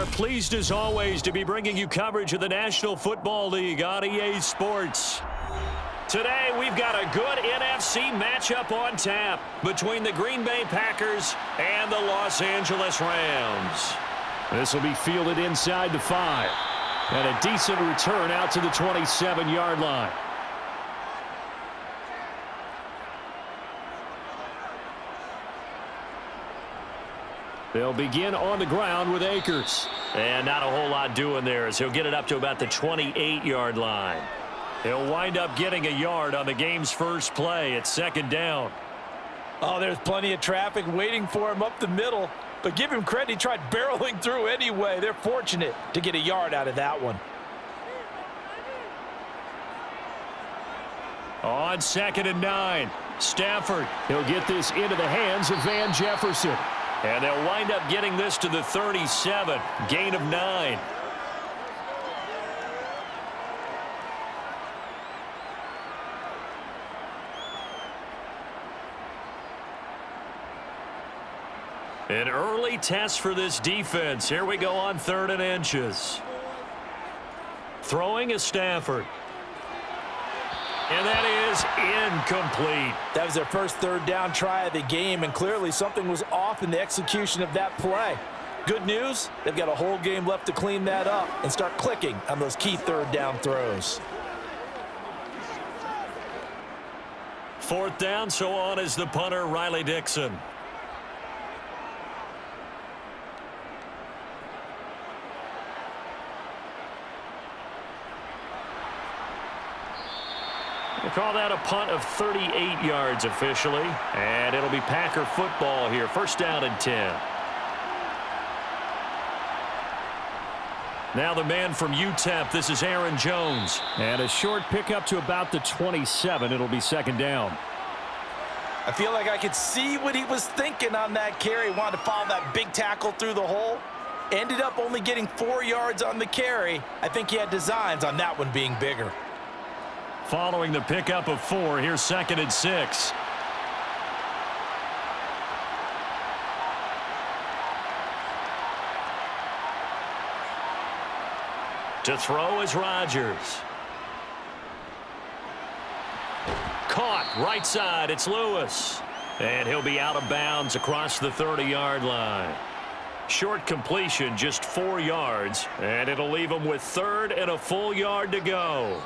are pleased as always to be bringing you coverage of the National Football League on EA Sports. Today we've got a good NFC matchup on tap between the Green Bay Packers and the Los Angeles Rams. This will be fielded inside the 5. And a decent return out to the 27-yard line. They'll begin on the ground with Akers. And not a whole lot doing there as he'll get it up to about the 28-yard line. He'll wind up getting a yard on the game's first play at second down. Oh, there's plenty of traffic waiting for him up the middle. But give him credit, he tried barreling through anyway. They're fortunate to get a yard out of that one. On 2nd and 9, Stafford. He'll get this into the hands of Van Jefferson. And they'll wind up getting this to the 37, gain of 9. An early test for this defense. Here we go on 3rd and inches. Throwing is Stafford. And that is incomplete. That was their first third down try of the game, and clearly something was off in the execution of that play. Good news, they've got a whole game left to clean that up and start clicking on those key third down throws. 4th down, so on is the punter, Riley Dixon. We'll call that a punt of 38 yards officially. And it'll be Packer football here. 1st down and 10. Now the man from UTEP, this is Aaron Jones. And a short pickup to about the 27. It'll be 2nd down. I feel like I could see what he was thinking on that carry. Wanted to follow that big tackle through the hole. Ended up only getting 4 yards on the carry. I think he had designs on that one being bigger. Following the pickup of 4, here's 2nd and 6. To throw is Rodgers. Caught right side, it's Lewis. And he'll be out of bounds across the 30-yard line. Short completion, just 4 yards. And it'll leave him with 3rd and a full yard to go.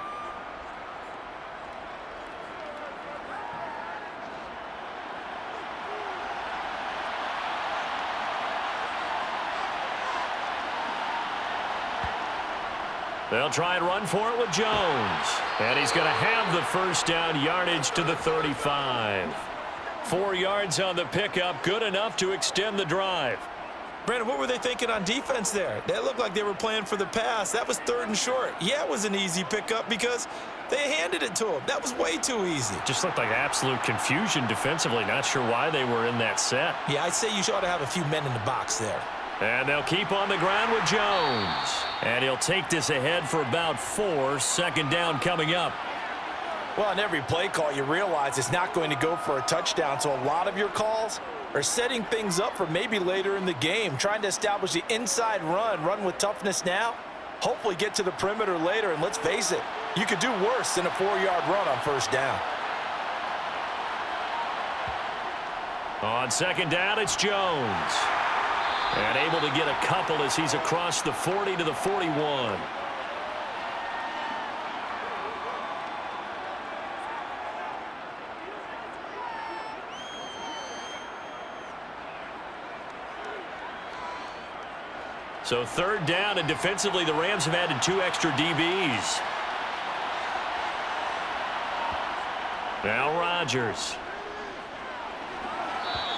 They'll try and run for it with Jones. And he's going to have the 1st down yardage to the 35. 4 yards on the pickup, good enough to extend the drive. Brandon, what were they thinking on defense there? They looked like they were playing for the pass. That was 3rd and short. Yeah, it was an easy pickup because they handed it to him. That was way too easy. Just looked like absolute confusion defensively. Not sure why they were in that set. Yeah, I'd say you ought to have a few men in the box there. And they'll keep on the ground with Jones. And he'll take this ahead for about 4. 2nd down coming up. Well, on every play call, you realize it's not going to go for a touchdown. So a lot of your calls are setting things up for maybe later in the game, trying to establish the inside run with toughness now, hopefully get to the perimeter later. And let's face it, you could do worse than a 4-yard run on 1st down. On 2nd down, it's Jones. And able to get a couple as he's across the 40 to the 41. So 3rd down, and defensively the Rams have added 2 extra DBs. Now Rodgers.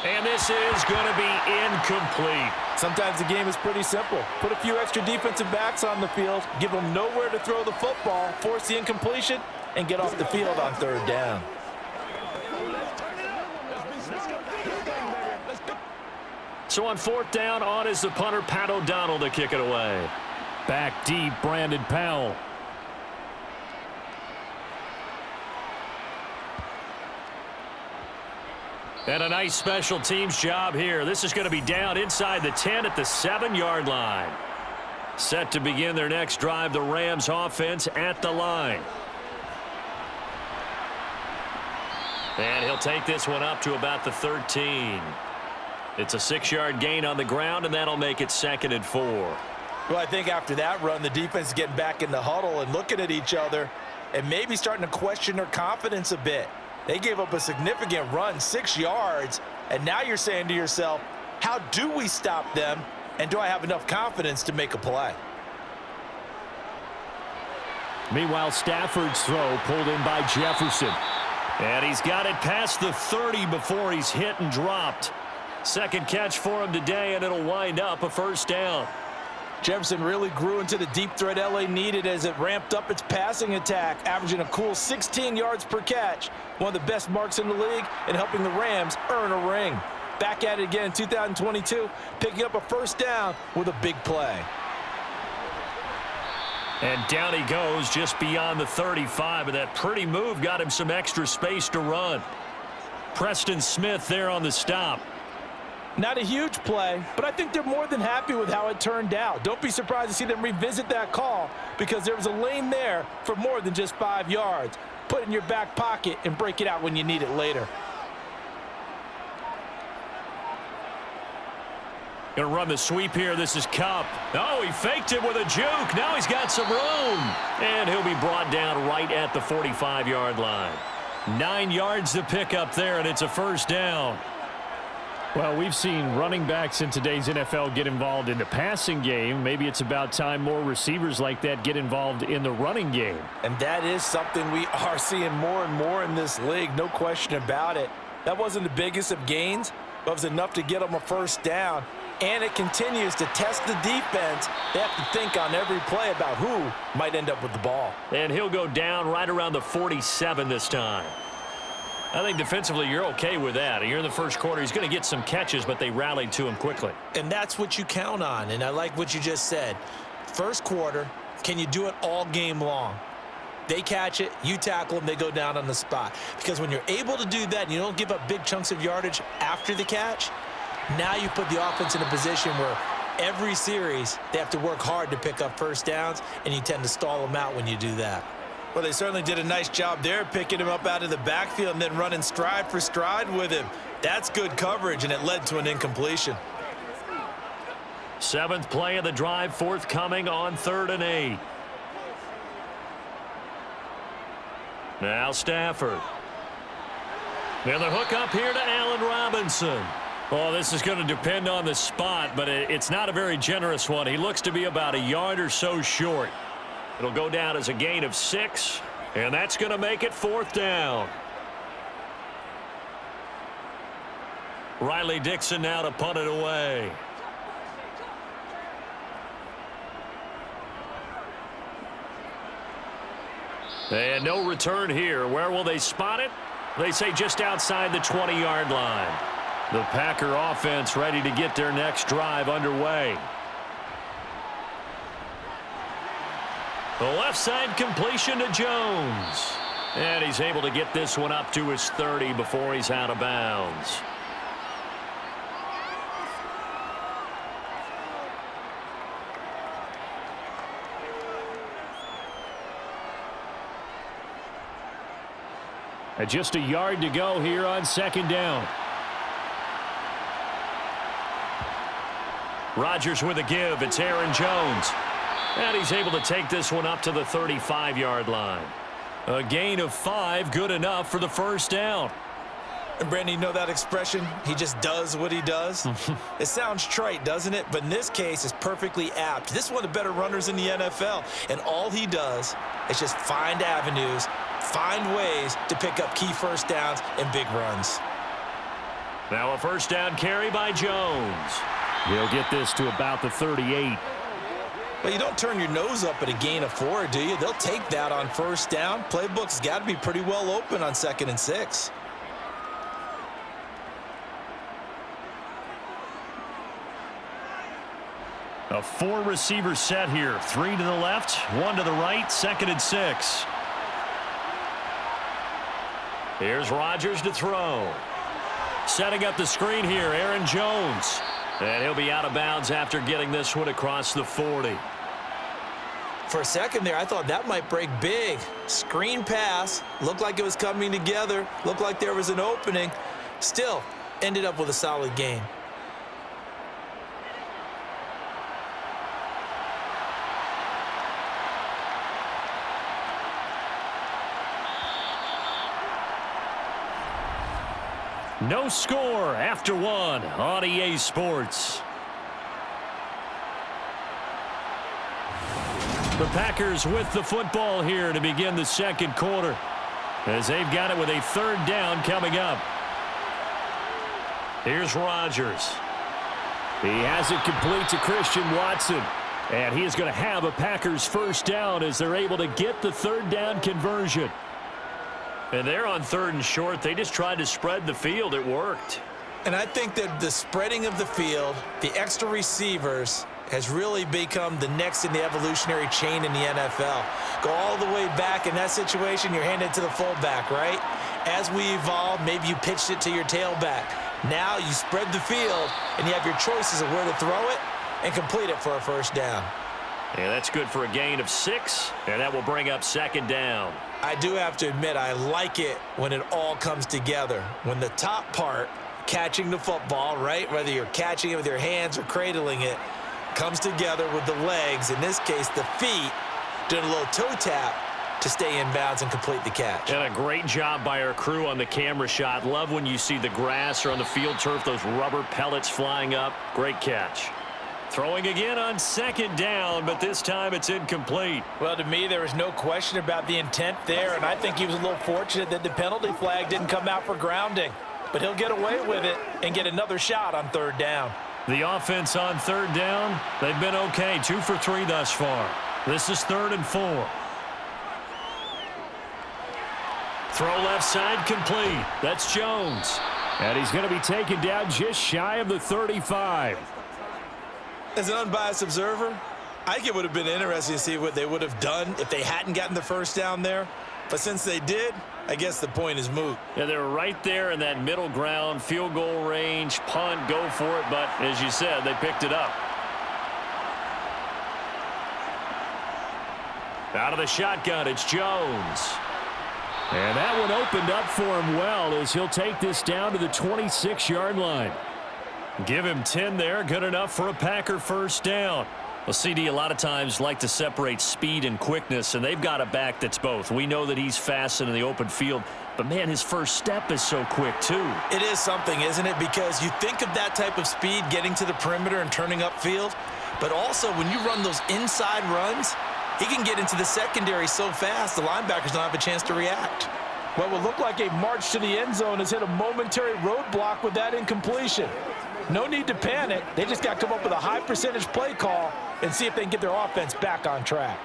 And this is going to be incomplete. Sometimes the game is pretty simple. Put a few extra defensive backs on the field, give them nowhere to throw the football, force the incompletion, and get off the field on 3rd down. So on 4th down, on is the punter, Pat O'Donnell, to kick it away. Back deep, Brandon Powell. And a nice special teams job here. This is going to be down inside the 10 at the 7-yard line. Set to begin their next drive, the Rams offense at the line. And he'll take this one up to about the 13. It's a 6-yard gain on the ground, and that'll make it 2nd and 4. Well, I think after that run, the defense is getting back in the huddle and looking at each other and maybe starting to question their confidence a bit. They gave up a significant run, 6 yards, and now you're saying to yourself, how do we stop them, and do I have enough confidence to make a play? Meanwhile, Stafford's throw pulled in by Jefferson. And he's got it past the 30 before he's hit and dropped. Second catch for him today, and it'll wind up a 1st down. Jefferson really grew into the deep threat LA needed as it ramped up its passing attack, averaging a cool 16 yards per catch. One of the best marks in the league and helping the Rams earn a ring. Back at it again in 2022, picking up a 1st down with a big play. And down he goes just beyond the 35, and that pretty move got him some extra space to run. Preston Smith there on the stop. Not a huge play, but I think they're more than happy with how it turned out. Don't be surprised to see them revisit that call because there was a lane there for more than just 5 yards. Put it in your back pocket and break it out when you need it later. Going to run the sweep here. This is Kupp. Oh, he faked it with a juke. Now he's got some room. And he'll be brought down right at the 45-yard line. 9 yards to pick up there, and it's a 1st down. Well, we've seen running backs in today's NFL get involved in the passing game. Maybe it's about time more receivers like that get involved in the running game. And that is something we are seeing more and more in this league, no question about it. That wasn't the biggest of gains, but it was enough to get them a 1st down. And it continues to test the defense. They have to think on every play about who might end up with the ball. And he'll go down right around the 47 this time. I think defensively you're okay with that. You're in the 1st quarter. He's going to get some catches, but they rallied to him quickly. And that's what you count on, and I like what you just said. 1st quarter, can you do it all game long? They catch it, you tackle them, they go down on the spot. Because when you're able to do that and you don't give up big chunks of yardage after the catch, now you put the offense in a position where every series they have to work hard to pick up 1st downs, and you tend to stall them out when you do that. Well, they certainly did a nice job there, picking him up out of the backfield and then running stride for stride with him. That's good coverage, and it led to an incompletion. 7th play of the drive, forthcoming on 3rd and 8. Now Stafford. And the hook up here to Allen Robinson. Well, this is going to depend on the spot, but it's not a very generous one. He looks to be about a yard or so short. It'll go down as a gain of 6, and that's going to make it 4th down. Riley Dixon now to punt it away. And no return here. Where will they spot it? They say just outside the 20-yard line. The Packer offense ready to get their next drive underway. The left side completion to Jones. And he's able to get this one up to his 30 before he's out of bounds. And just a yard to go here on 2nd down. Rodgers with a give. It's Aaron Jones. And he's able to take this one up to the 35-yard line. A gain of 5, good enough for the 1st down. And Brandon, you know that expression? He just does what he does? It sounds trite, doesn't it? But in this case, it's perfectly apt. This is one of the better runners in the NFL. And all he does is just find avenues, find ways to pick up key 1st downs and big runs. Now a 1st down carry by Jones. He'll get this to about the 38. Well, you don't turn your nose up at a gain of 4, do you? They'll take that on 1st down. Playbook's got to be pretty well open on 2nd and 6. A 4-receiver set here. 3 to the left, 1 to the right, 2nd and 6. Here's Rodgers to throw. Setting up the screen here, Aaron Jones. And he'll be out of bounds after getting this one across the 40. For a second there, I thought that might break big. Screen pass, looked like it was coming together, looked like there was an opening. Still, ended up with a solid game. No score after one on EA Sports. The Packers with the football here to begin the second quarter, as they've got it with a third down coming up. Here's Rodgers. He has it complete to Christian Watson. And he is going to have a Packers first down as they're able to get the third down conversion. And they're on third and short. They just tried to spread the field. It worked. And I think that the spreading of the field, the extra receivers, has really become the next in the evolutionary chain in the NFL. Go all the way back in that situation, you're handed to the fullback, right? As we evolve, maybe you pitched it to your tailback. Now you spread the field, and you have your choices of where to throw it and complete it for a first down. Yeah, that's good for a gain of 6, and that will bring up second down. I do have to admit, I like it when it all comes together. When the top part, catching the football, right, whether you're catching it with your hands or cradling it, comes together with the legs, in this case the feet, doing a little toe tap to stay in bounds and complete the catch. And a great job by our crew on the camera shot. Love when you see the grass or on the field turf, those rubber pellets flying up. Great catch. Throwing again on second down, but this time it's incomplete. Well, to me, there was no question about the intent there, and I think he was a little fortunate that the penalty flag didn't come out for grounding. But he'll get away with it and get another shot on third down. The offense on third down, they've been okay. 2 for 3 thus far. This is 3rd and 4. Throw left side complete. That's Jones. And he's going to be taken down just shy of the 35. As an unbiased observer, I think it would have been interesting to see what they would have done if they hadn't gotten the first down there. But since they did, I guess the point is moot. Yeah, they were right there in that middle ground, field goal range, punt, go for it. But as you said, they picked it up. Out of the shotgun, it's Jones. And that one opened up for him well as he'll take this down to the 26-yard line. Give him 10 there. Good enough for a Packer first down. Well, CD, a lot of times like to separate speed and quickness, and they've got a back that's both. We know that he's fast in the open field, but, man, his first step is so quick, too. It is something, isn't it? Because you think of that type of speed getting to the perimeter and turning upfield, but also when you run those inside runs, he can get into the secondary so fast the linebackers don't have a chance to react. What will look like a march to the end zone has hit a momentary roadblock with that incompletion. No need to panic. They just got to come up with a high percentage play call and see if they can get their offense back on track.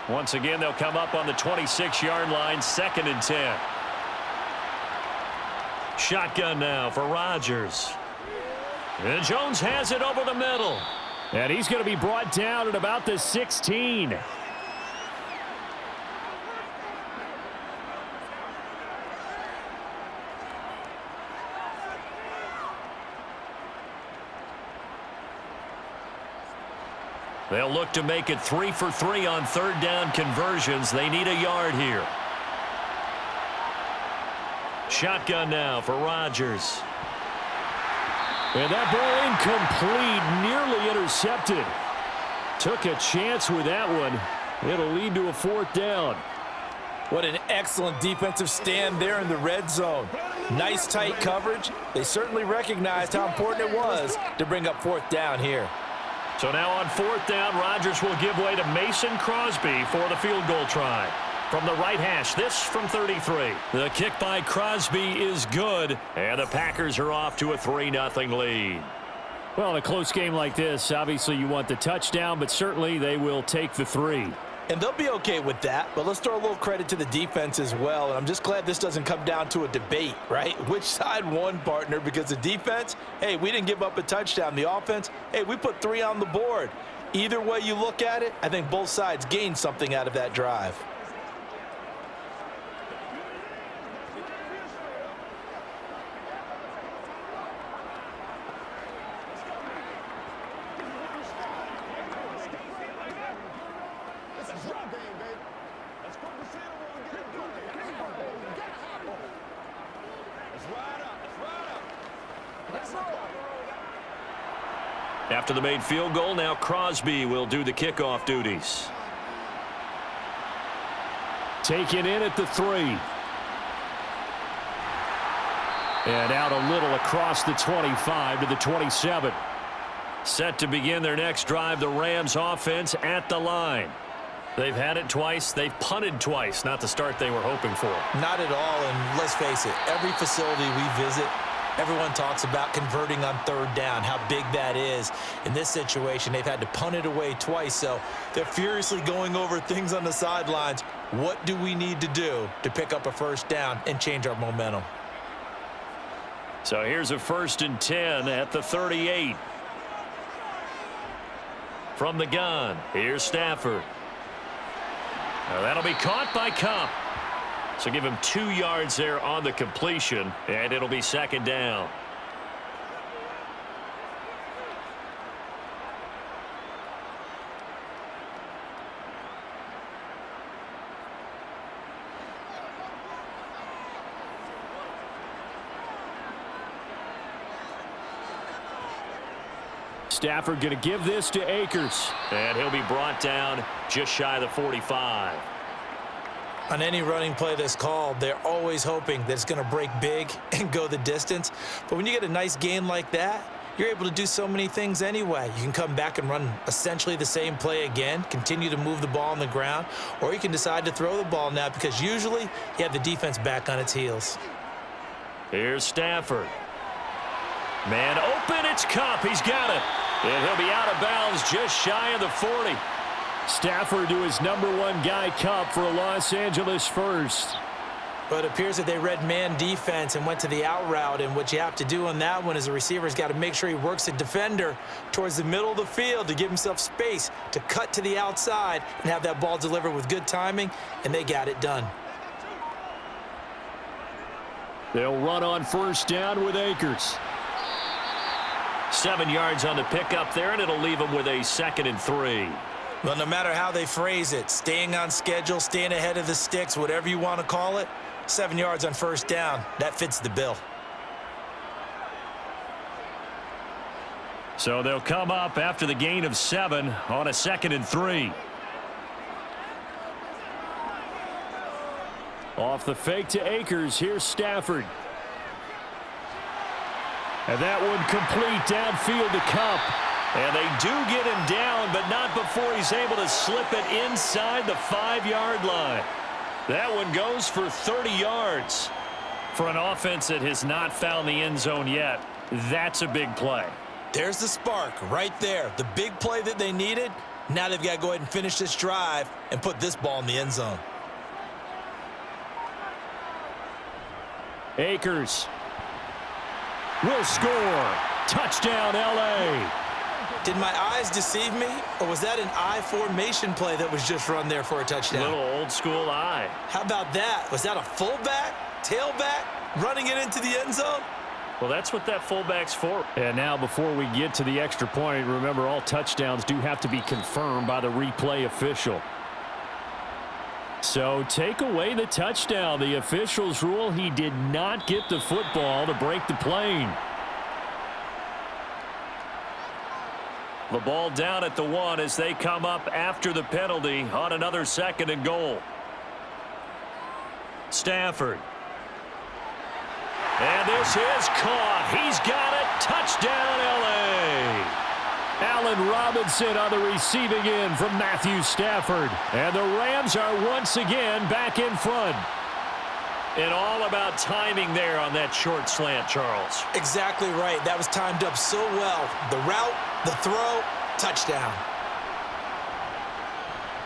Once again, they'll come up on the 26-yard line, 2nd and 10. Shotgun now for Rodgers. And Jones has it over the middle. And he's going to be brought down at about the 16. They'll look to make it 3 for 3 on third down conversions. They need a yard here. Shotgun now for Rodgers. And that ball incomplete, nearly intercepted. Took a chance with that one. It'll lead to a 4th down. What an excellent defensive stand there in the red zone. Nice tight coverage. They certainly recognized how important it was to bring up 4th down here. So now on 4th down, Rodgers will give way to Mason Crosby for the field goal try. From the right hash, this from 33. The kick by Crosby is good, and the Packers are off to a 3-0 lead. Well, in a close game like this, obviously you want the touchdown, but certainly they will take the 3. And they'll be okay with that, but let's throw a little credit to the defense as well. And I'm just glad this doesn't come down to a debate, right? Which side won, partner? Because the defense, hey, we didn't give up a touchdown. The offense, hey, we put 3 on the board. Either way you look at it, I think both sides gained something out of that drive. After the made field goal, now Crosby will do the kickoff duties. Taken in at the 3. And out a little across the 25 to the 27. Set to begin their next drive, the Rams offense at the line. They've had it twice. They've punted twice. Not the start they were hoping for. Not at all, and let's face it, every facility we visit, everyone talks about converting on third down, how big that is. In this situation, they've had to punt it away twice, so they're furiously going over things on the sidelines. What do we need to do to pick up a first down and change our momentum? So here's a 1st and 10 at the 38. From the gun, here's Stafford. Now that'll be caught by Cup. So give him 2 yards there on the completion, and it'll be 2nd down. Stafford going to give this to Akers. And he'll be brought down just shy of the 45. On any running play that's called, they're always hoping that it's going to break big and go the distance. But when you get a nice gain like that, you're able to do so many things anyway. You can come back and run essentially the same play again, continue to move the ball on the ground, or you can decide to throw the ball now because usually you have the defense back on its heels. Here's Stafford. Man open, it's Cup. He's got it. And he'll be out of bounds just shy of the 40. Stafford to his #1 guy, Cup, for a Los Angeles first. But it appears that they read man defense and went to the out route, and what you have to do on that one is the receiver's got to make sure he works the defender towards the middle of the field to give himself space to cut to the outside and have that ball delivered with good timing, and they got it done. They'll run on 1st down with Akers. 7 yards on the pickup there, and it'll leave them with a 2nd and 3. Well, no matter how they phrase it, staying on schedule, staying ahead of the sticks, whatever you want to call it, 7 yards on 1st down, that fits the bill. So they'll come up after the gain of 7 on a 2nd and 3. Off the fake to Akers, here's Stafford. And that one complete downfield to Cup. And they do get him down, but not before he's able to slip it inside the 5-yard line. That one goes for 30 yards. For an offense that has not found the end zone yet, that's a big play. There's the spark right there. The big play that they needed. Now they've got to go ahead and finish this drive and put this ball in the end zone. Akers will score. Touchdown, L.A. Did my eyes deceive me, or was that an I formation play that was just run there for a touchdown? Little old school eye. How about that? Was that a fullback, tailback, running it into the end zone? Well, that's what that fullback's for. And now before we get to the extra point, remember all touchdowns do have to be confirmed by the replay official. So take away the touchdown. The officials rule he did not get the football to break the plane. The ball down at the 1 as they come up after the penalty on another 2nd and goal. Stafford. And this is caught. He's got it. Touchdown, L.A. Allen Robinson on the receiving end from Matthew Stafford. And the Rams are once again back in front. And all about timing there on that short slant, Charles. Exactly right. That was timed up so well. The route, the throw, touchdown.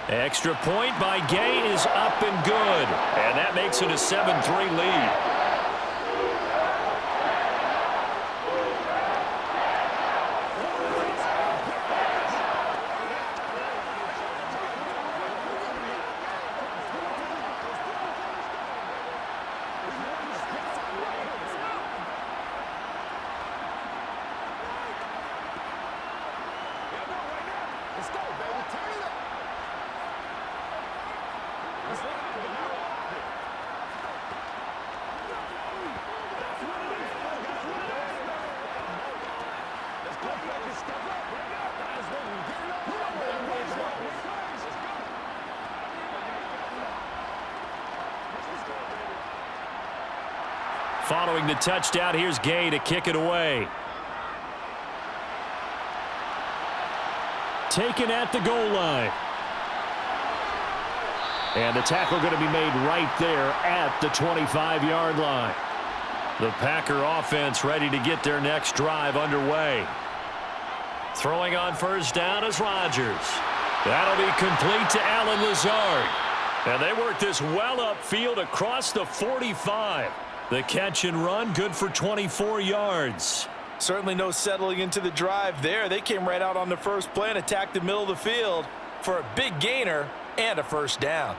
Extra point by Gay is up and good. And that makes it a 7-3 lead. Following the touchdown, here's Gay to kick it away. Taken at the goal line. And the tackle going to be made right there at the 25-yard line. The Packer offense ready to get their next drive underway. Throwing on first down is Rodgers. That'll be complete to Allen Lazard. And they work this well upfield across the 45. The catch and run good for 24 yards. Certainly no settling into the drive there. They came right out on the first play and attacked the middle of the field for a big gainer and a first down.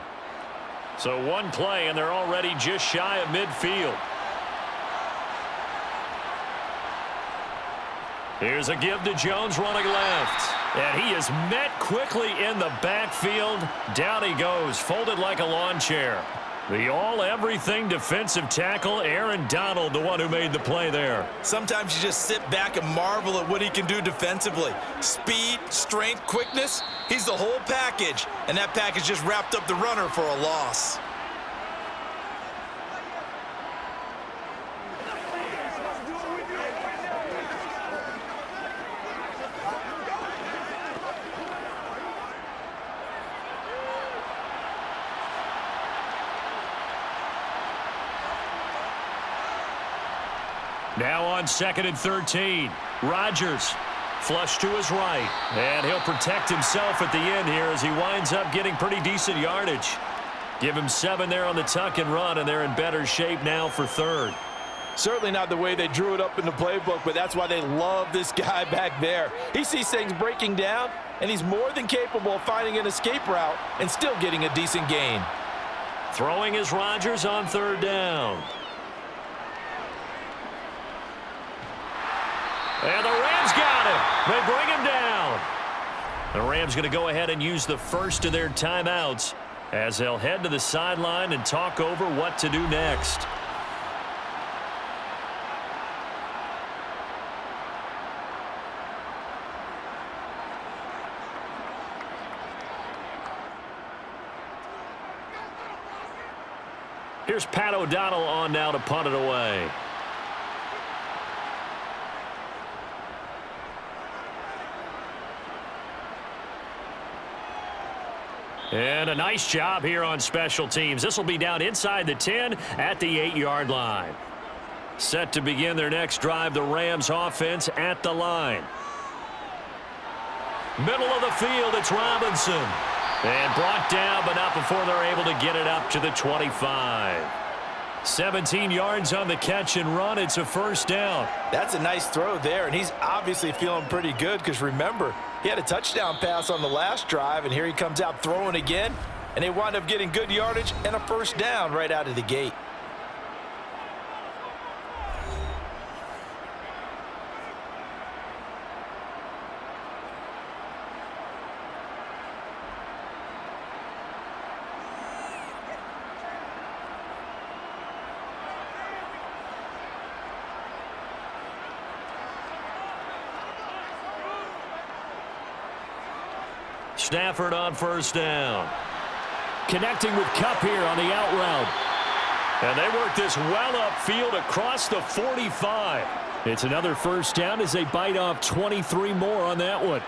So one play, and they're already just shy of midfield. Here's a give to Jones running left. And he is met quickly in the backfield. Down he goes, folded like a lawn chair. The all-everything defensive tackle, Aaron Donald, the one who made the play there. Sometimes you just sit back and marvel at what he can do defensively. Speed, strength, quickness, he's the whole package. And that package just wrapped up the runner for a loss. Now on 2nd and 13. Rodgers flush to his right. And he'll protect himself at the end here as he winds up getting pretty decent yardage. Give him 7 there on the tuck and run, and they're in better shape now for 3rd. Certainly not the way they drew it up in the playbook, but that's why they love this guy back there. He sees things breaking down, and he's more than capable of finding an escape route and still getting a decent gain. Throwing is Rodgers on 3rd down. And the Rams got him. They bring him down. The Rams going to go ahead and use the first of their timeouts as they'll head to the sideline and talk over what to do next. Here's Pat O'Donnell on now to punt it away. And a nice job here on special teams. This will be down inside the 10 at the 8-yard line. Set to begin their next drive, the Rams offense at the line. Middle of the field, it's Robinson. And brought down, but not before they're able to get it up to the 25. 17 yards on the catch and run. It's a first down. That's a nice throw there, and he's obviously feeling pretty good because, remember, he had a touchdown pass on the last drive, and here he comes out throwing again, and they wind up getting good yardage and a first down right out of the gate. Stafford on first down. Connecting with Kupp here on the out route. And they work this well upfield across the 45. It's another first down as they bite off 23 more on that one.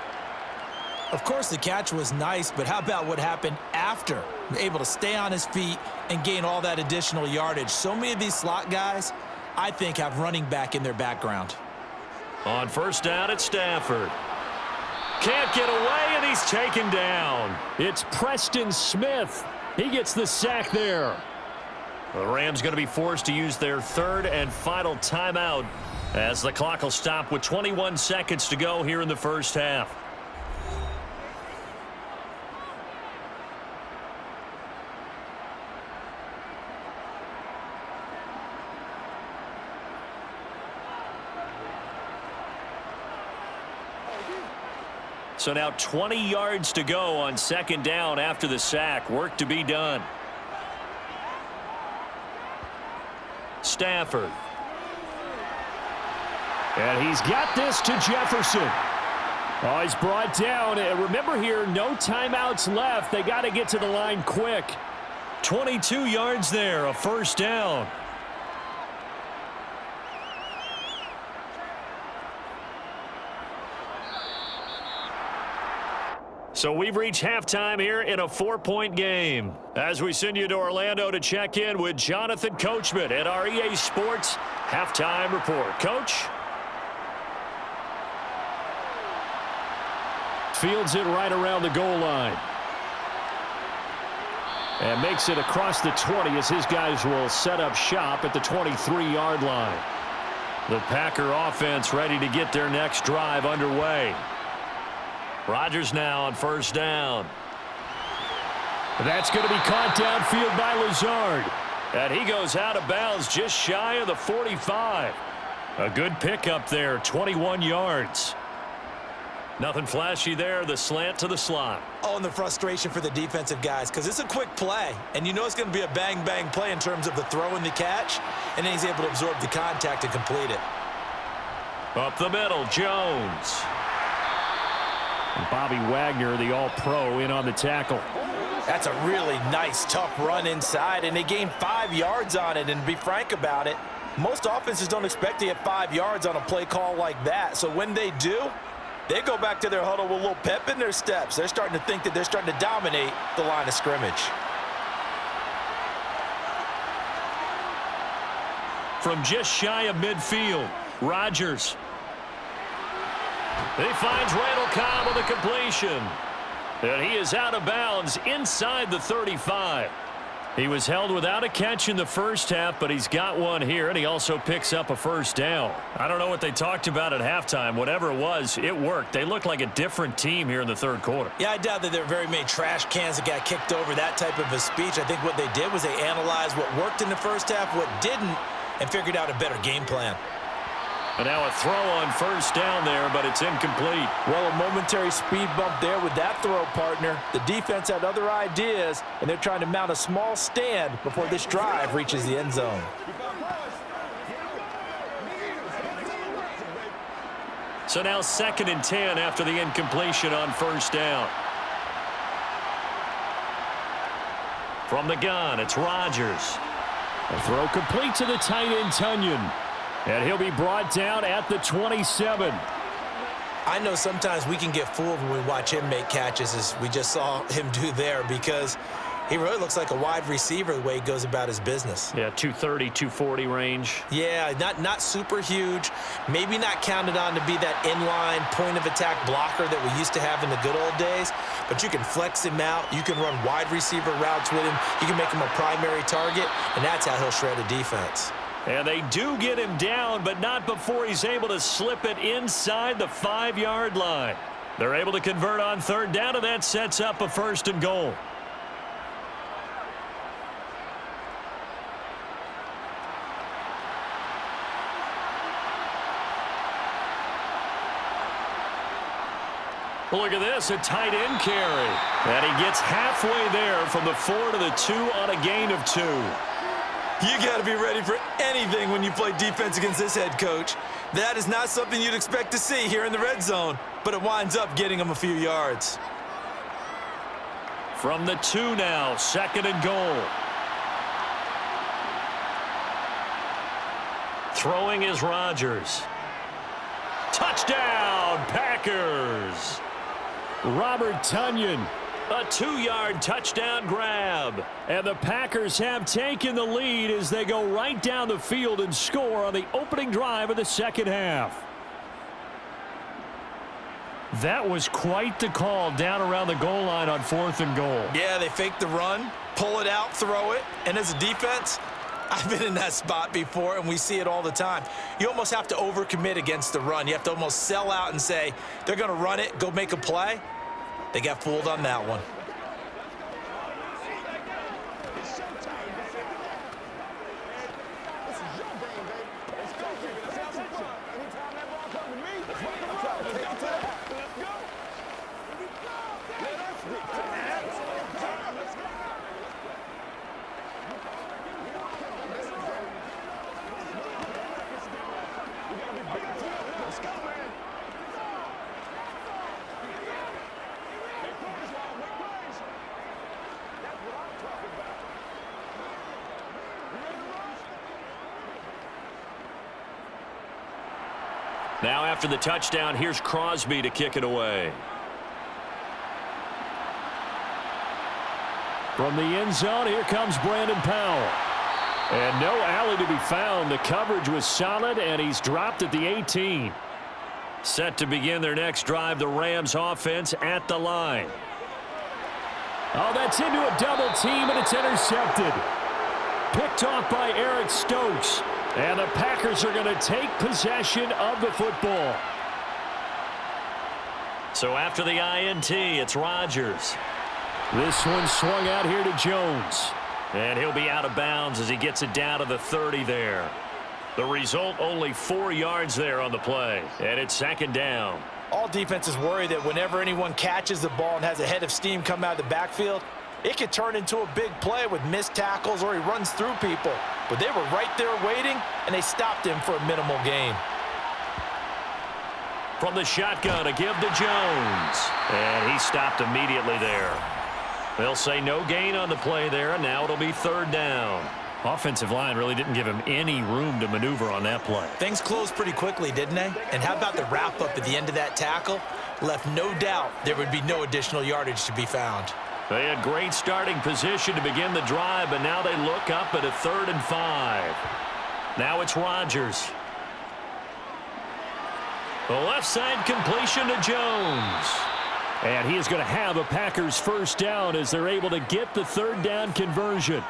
Of course, the catch was nice, but how about what happened after? Able to stay on his feet and gain all that additional yardage. So many of these slot guys, I think, have running back in their background. On first down, it's Stafford. Can't get away, and he's taken down. It's Preston Smith. He gets the sack there. The Rams going to be forced to use their 3rd and final timeout as the clock will stop with 21 seconds to go here in the first half. So now 20 yards to go on 2nd down after the sack. Work to be done. Stafford. And he's got this to Jefferson. Oh, he's brought down. And remember here, no timeouts left. They got to get to the line quick. 22 yards there, a first down. So we've reached halftime here in a 4-point game. As we send you to Orlando to check in with Jonathan Coachman at our EA Sports Halftime Report. Coach? Fields it right around the goal line. And makes it across the 20 as his guys will set up shop at the 23-yard line. The Packer offense ready to get their next drive underway. Rodgers now on first down. That's going to be caught downfield by Lazard. And he goes out of bounds just shy of the 45. A good pickup there, 21 yards. Nothing flashy there, the slant to the slot. Oh, and the frustration for the defensive guys, because it's a quick play, and you know it's going to be a bang-bang play in terms of the throw and the catch, and then he's able to absorb the contact and complete it. Up the middle, Jones. And Bobby Wagner, the all-pro, in on the tackle. That's a really nice, tough run inside, and they gained 5 yards on it. And to be frank about it, most offenses don't expect to get 5 yards on a play call like that. So when they do, they go back to their huddle with a little pep in their steps. They're starting to think that they're starting to dominate the line of scrimmage. From just shy of midfield, Rodgers. He finds Randall Cobb with a completion. And he is out of bounds inside the 35. He was held without a catch in the first half, but he's got one here, and he also picks up a first down. I don't know what they talked about at halftime. Whatever it was, it worked. They looked like a different team here in the third quarter. Yeah, I doubt that there were very many trash cans that got kicked over, that type of a speech. I think what they did was they analyzed what worked in the first half, what didn't, and figured out a better game plan. And now a throw on first down there, but it's incomplete. Well, a momentary speed bump there with that throw, partner. The defense had other ideas, and they're trying to mount a small stand before this drive reaches the end zone. So now 2nd and 10 after the incompletion on first down. From the gun, it's Rodgers. A throw complete to the tight end, Tunyon. And he'll be brought down at the 27. I know sometimes we can get fooled when we watch him make catches, as we just saw him do there, because he really looks like a wide receiver the way he goes about his business. Yeah, 230, 240 range. Yeah, not super huge. Maybe not counted on to be that inline point-of-attack blocker that we used to have in the good old days, but you can flex him out. You can run wide receiver routes with him. You can make him a primary target, and that's how he'll shred a defense. And they do get him down, but not before he's able to slip it inside the 5-yard line. They're able to convert on third down, and that sets up a 1st and goal. Look at this, a tight end carry. And he gets halfway there from the 4 to the 2 on a gain of 2. You got to be ready for anything when you play defense against this head coach. That is not something you'd expect to see here in the red zone, but it winds up getting him a few yards. From the 2 now, 2nd and goal. Throwing is Rodgers. Touchdown, Packers! Robert Tunyon. A 2-yard touchdown grab. And the Packers have taken the lead as they go right down the field and score on the opening drive of the second half. That was quite the call down around the goal line on 4th and goal. Yeah, they fake the run, pull it out, throw it, and as a defense, I've been in that spot before, and we see it all the time. You almost have to overcommit against the run. You have to almost sell out and say, they're going to run it, go make a play. They got fooled on that one. Now after the touchdown, here's Crosby to kick it away. From the end zone, here comes Brandon Powell. And no alley to be found. The coverage was solid, and he's dropped at the 18. Set to begin their next drive, the Rams offense at the line. Oh, that's into a double team, and it's intercepted. Picked off by Eric Stokes. And the Packers are going to take possession of the football. So after the INT, it's Rodgers. This one swung out here to Jones. And he'll be out of bounds as he gets it down to the 30 there. The result, only 4 yards there on the play. And it's second down. All defenses worry that whenever anyone catches the ball and has a head of steam come out of the backfield, it could turn into a big play with missed tackles or he runs through people. But they were right there waiting, and they stopped him for a minimal gain. From the shotgun, a give to Jones. And he stopped immediately there. They'll say no gain on the play there, and now it'll be third down. Offensive line really didn't give him any room to maneuver on that play. Things closed pretty quickly, didn't they? And how about the wrap-up at the end of that tackle? Left no doubt there would be no additional yardage to be found. They had great starting position to begin the drive, but now they look up at a 3rd and 5. Now it's Rodgers. The left side completion to Jones. And he is going to have a Packers first down as they're able to get the third down conversion.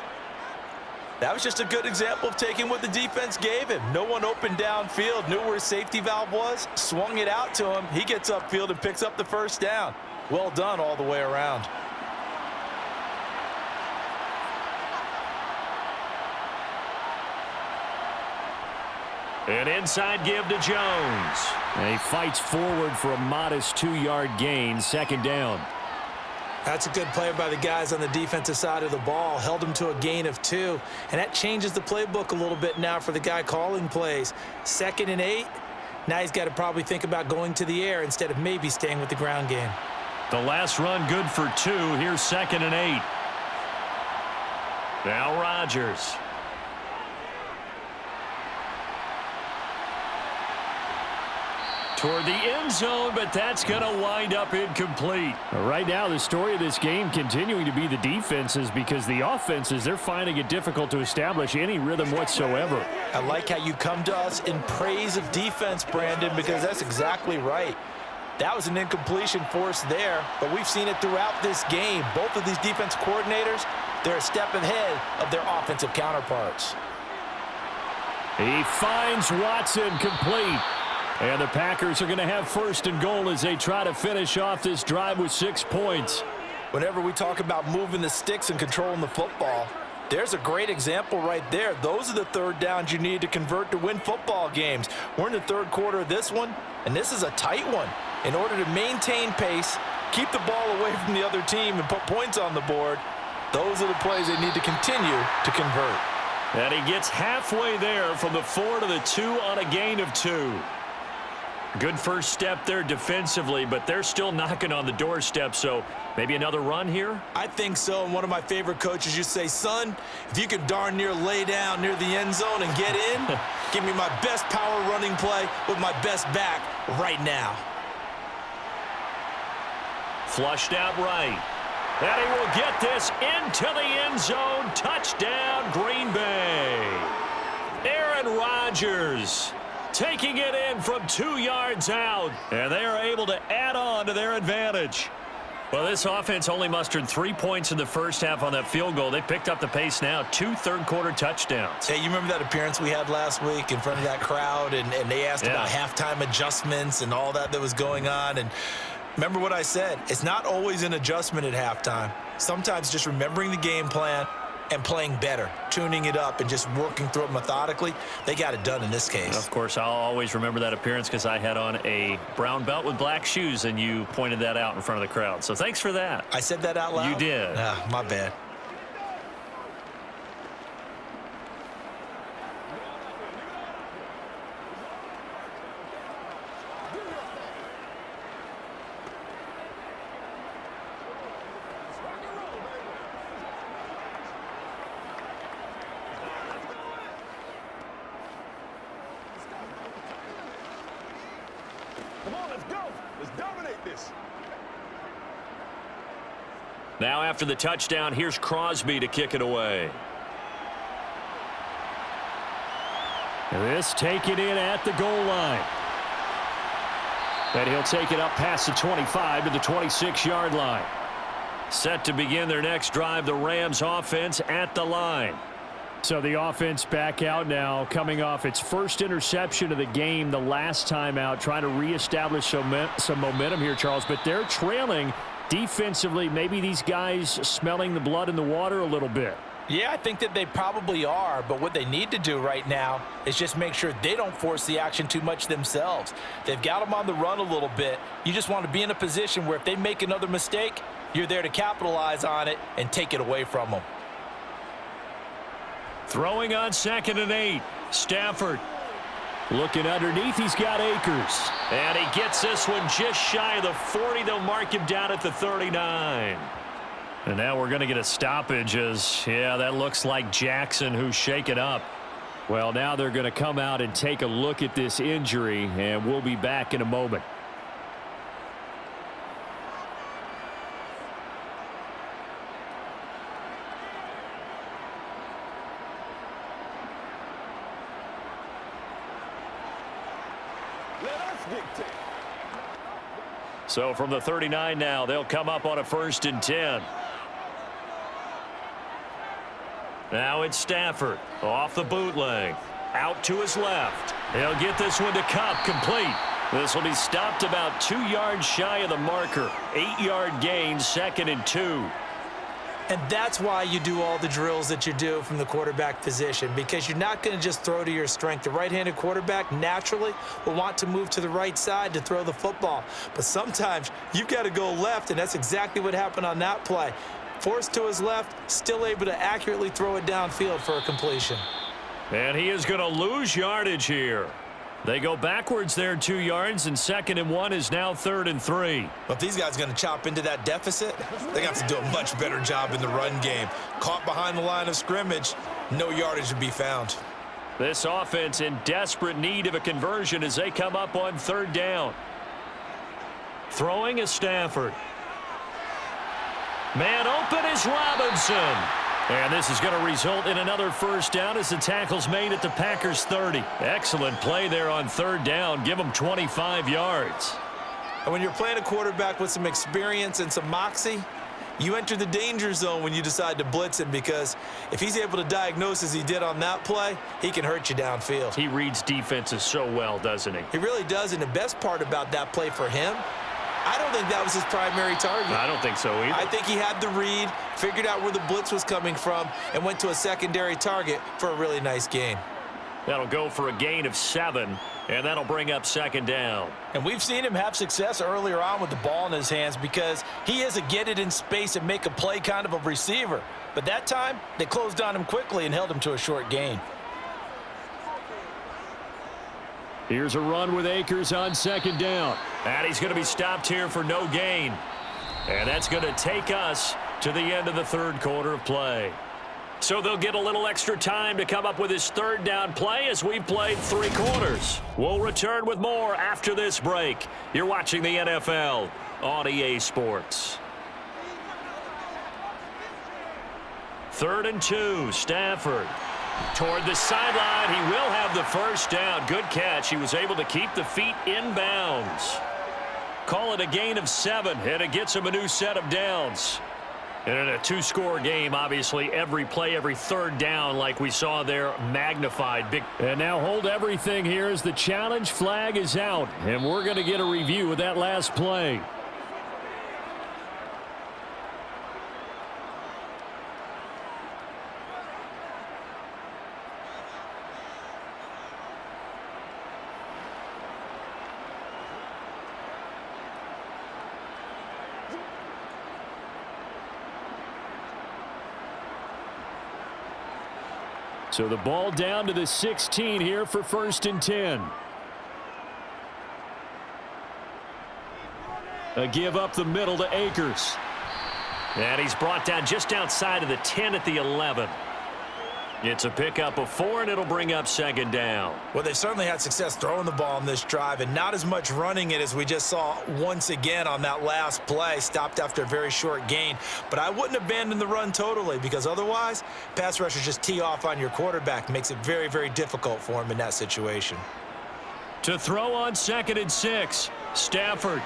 That was just a good example of taking what the defense gave him. No one open downfield, knew where his safety valve was, swung it out to him. He gets upfield and picks up the first down. Well done all the way around. An inside give to Jones. And he fights forward for a modest 2-yard gain, second down. That's a good play by the guys on the defensive side of the ball. Held him to a gain of 2. And that changes the playbook a little bit now for the guy calling plays. 2nd and 8. Now he's got to probably think about going to the air instead of maybe staying with the ground game. The last run good for 2. Here's 2nd and 8. Now Rodgers. Toward the end zone, but that's going to wind up incomplete. Right now, the story of this game continuing to be the defenses, because the offenses, they're finding it difficult to establish any rhythm whatsoever. I like how you come to us in praise of defense, Brandon, because that's exactly right. That was an incompletion forced there, but we've seen it throughout this game. Both of these defense coordinators, they're a step ahead of their offensive counterparts. He finds Watson complete. And the Packers are going to have 1st and goal as they try to finish off this drive with 6 points. Whenever we talk about moving the sticks and controlling the football, there's a great example right there. Those are the third downs you need to convert to win football games. We're in the third quarter of this one, and this is a tight one. In order to maintain pace, keep the ball away from the other team, and put points on the board, those are the plays they need to continue to convert. And he gets halfway there from the 4 to the 2 on a gain of 2. Good first step there defensively, but they're still knocking on the doorstep, so maybe another run here? I think so, and one of my favorite coaches used to say, son, if you could darn near lay down near the end zone and get in, give me my best power running play with my best back right now. Flushed out right. And he will get this into the end zone. Touchdown, Green Bay. Aaron Rodgers taking it in from 2 yards out, and they are able to add on to their advantage. Well, this offense only mustered 3 points in the first half on that field goal. They picked up the pace now, 2 third-quarter touchdowns. Hey, you remember that appearance we had last week in front of that crowd, and they asked about halftime adjustments and all that was going on, and remember what I said, it's not always an adjustment at halftime. Sometimes just remembering the game plan and playing better, tuning it up and just working through it methodically. They got it done in this case. Of course, I'll always remember that appearance because I had on a brown belt with black shoes, and you pointed that out in front of the crowd. So thanks for that. I said that out loud? You did. Ah, my bad. Come on, let's go. Let's dominate this. Now after the touchdown, here's Crosby to kick it away. This taken in at the goal line. And he'll take it up past the 25 to the 26-yard line. Set to begin their next drive, the Rams offense at the line. So the offense back out now, coming off its first interception of the game the last time out, trying to reestablish some momentum here, Charles. But they're trailing defensively. Maybe these guys smelling the blood in the water a little bit. Yeah, I think that they probably are, but what they need to do right now is just make sure they don't force the action too much themselves. They've got them on the run a little bit. You just want to be in a position where if they make another mistake, you're there to capitalize on it and take it away from them. Throwing on 2nd and 8. Stafford. Looking underneath, he's got Akers. And he gets this one just shy of the 40. They'll mark him down at the 39. And now we're going to get a stoppage as, yeah, that looks like Jackson who's shaken up. Well, now they're going to come out and take a look at this injury, and we'll be back in a moment. So from the 39 now, they'll come up on a 1st and 10. Now it's Stafford off the bootleg. Out to his left. He'll get this one to Kupp, complete. This will be stopped about 2 yards shy of the marker. 8-yard gain, 2nd and 2. And that's why you do all the drills that you do from the quarterback position, because you're not going to just throw to your strength. The right-handed quarterback naturally will want to move to the right side to throw the football. But sometimes you've got to go left, and that's exactly what happened on that play. Forced to his left, still able to accurately throw it downfield for a completion. And he is going to lose yardage here. They go backwards there 2 yards, and 2nd and 1 is now 3rd and 3. But if these guys are going to chop into that deficit, they're going to have to do a much better job in the run game. Caught behind the line of scrimmage, no yardage to be found. This offense in desperate need of a conversion as they come up on 3rd down. Throwing is Stafford. Man open is Robinson. And this is going to result in another 1st down as the tackle's made at the Packers' 30. Excellent play there on 3rd down. Give them 25 yards. And when you're playing a quarterback with some experience and some moxie, you enter the danger zone when you decide to blitz him, because if he's able to diagnose as he did on that play, he can hurt you downfield. He reads defenses so well, doesn't he? He really does, and the best part about that play for him, I don't think that was his primary target. I don't think so either. I think he had the read, figured out where the blitz was coming from, and went to a secondary target for a really nice gain. That'll go for a gain of 7, and that'll bring up 2nd down. And we've seen him have success earlier on with the ball in his hands because he is a get it in space and make a play kind of a receiver. But that time, they closed on him quickly and held him to a short gain. Here's a run with Akers on 2nd down. And he's going to be stopped here for no gain. And that's going to take us to the end of the 3rd quarter of play. So they'll get a little extra time to come up with his 3rd down play as we've played 3 quarters. We'll return with more after this break. You're watching the NFL on EA Sports. 3rd and 2, Stafford. Toward the sideline, he will have the 1st down. Good catch. He was able to keep the feet in bounds. Call it a gain of 7, and it gets him a new set of downs. And in a 2-score game, obviously, every play, every 3rd down, like we saw there, magnified. Big. And now hold everything here as the challenge flag is out, and we're going to get a review of that last play. So the ball down to the 16 here for 1st and 10. A give up the middle to Akers. And he's brought down just outside of the 10 at the 11. It's a pickup of 4, and it'll bring up second down. Well, they've certainly had success throwing the ball on this drive and not as much running it as we just saw once again on that last play. Stopped after a very short gain. But I wouldn't abandon the run totally because otherwise, pass rushers just tee off on your quarterback. Makes it very, very difficult for him in that situation. To throw on 2nd and 6, Stafford.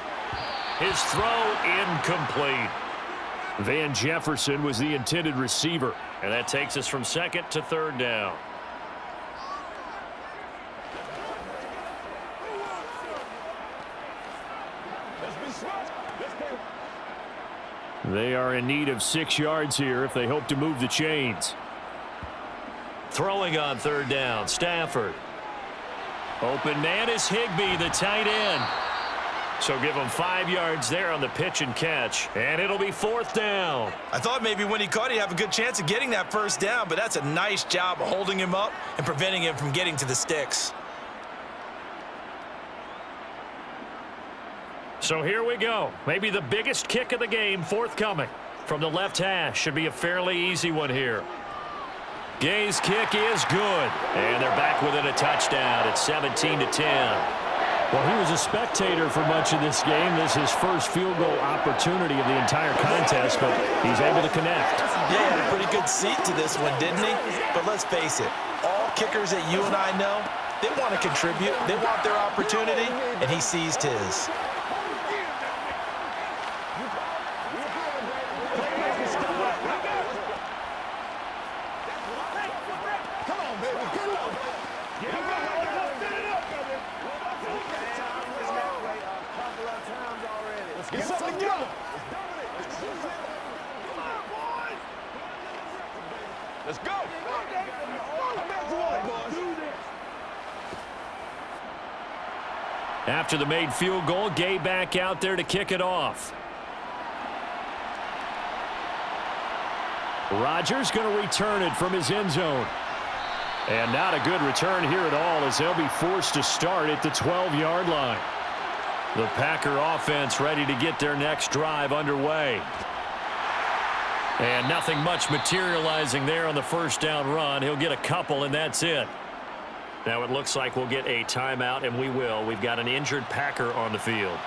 His throw incomplete. Van Jefferson was the intended receiver. And that takes us from 2nd to 3rd down. They are in need of 6 yards here if they hope to move the chains. Throwing on 3rd down, Stafford. Open man is Higbee, the tight end. So give him 5 yards there on the pitch and catch. And it'll be 4th down. I thought maybe when he caught, he'd have a good chance of getting that first down, but that's a nice job of holding him up and preventing him from getting to the sticks. So here we go. Maybe the biggest kick of the game forthcoming. From the left hash. Should be a fairly easy one here. Gay's kick is good. And they're back within a touchdown at 17-10. Well, he was a spectator for much of this game. This is his first field goal opportunity of the entire contest, but he's able to connect. Yeah, he had a pretty good seat to this one, didn't he? But let's face it, all kickers that you and I know, they want to contribute. They want their opportunity, and he seized his. Let's go. After the made field goal, Gay back out there to kick it off. Rodgers going to return it from his end zone. And not a good return here at all as they'll be forced to start at the 12-yard line. The Packer offense ready to get their next drive underway. And nothing much materializing there on the first down run. He'll get a couple, and that's it. Now it looks like we'll get a timeout, and we will. We've got an injured Packer on the field.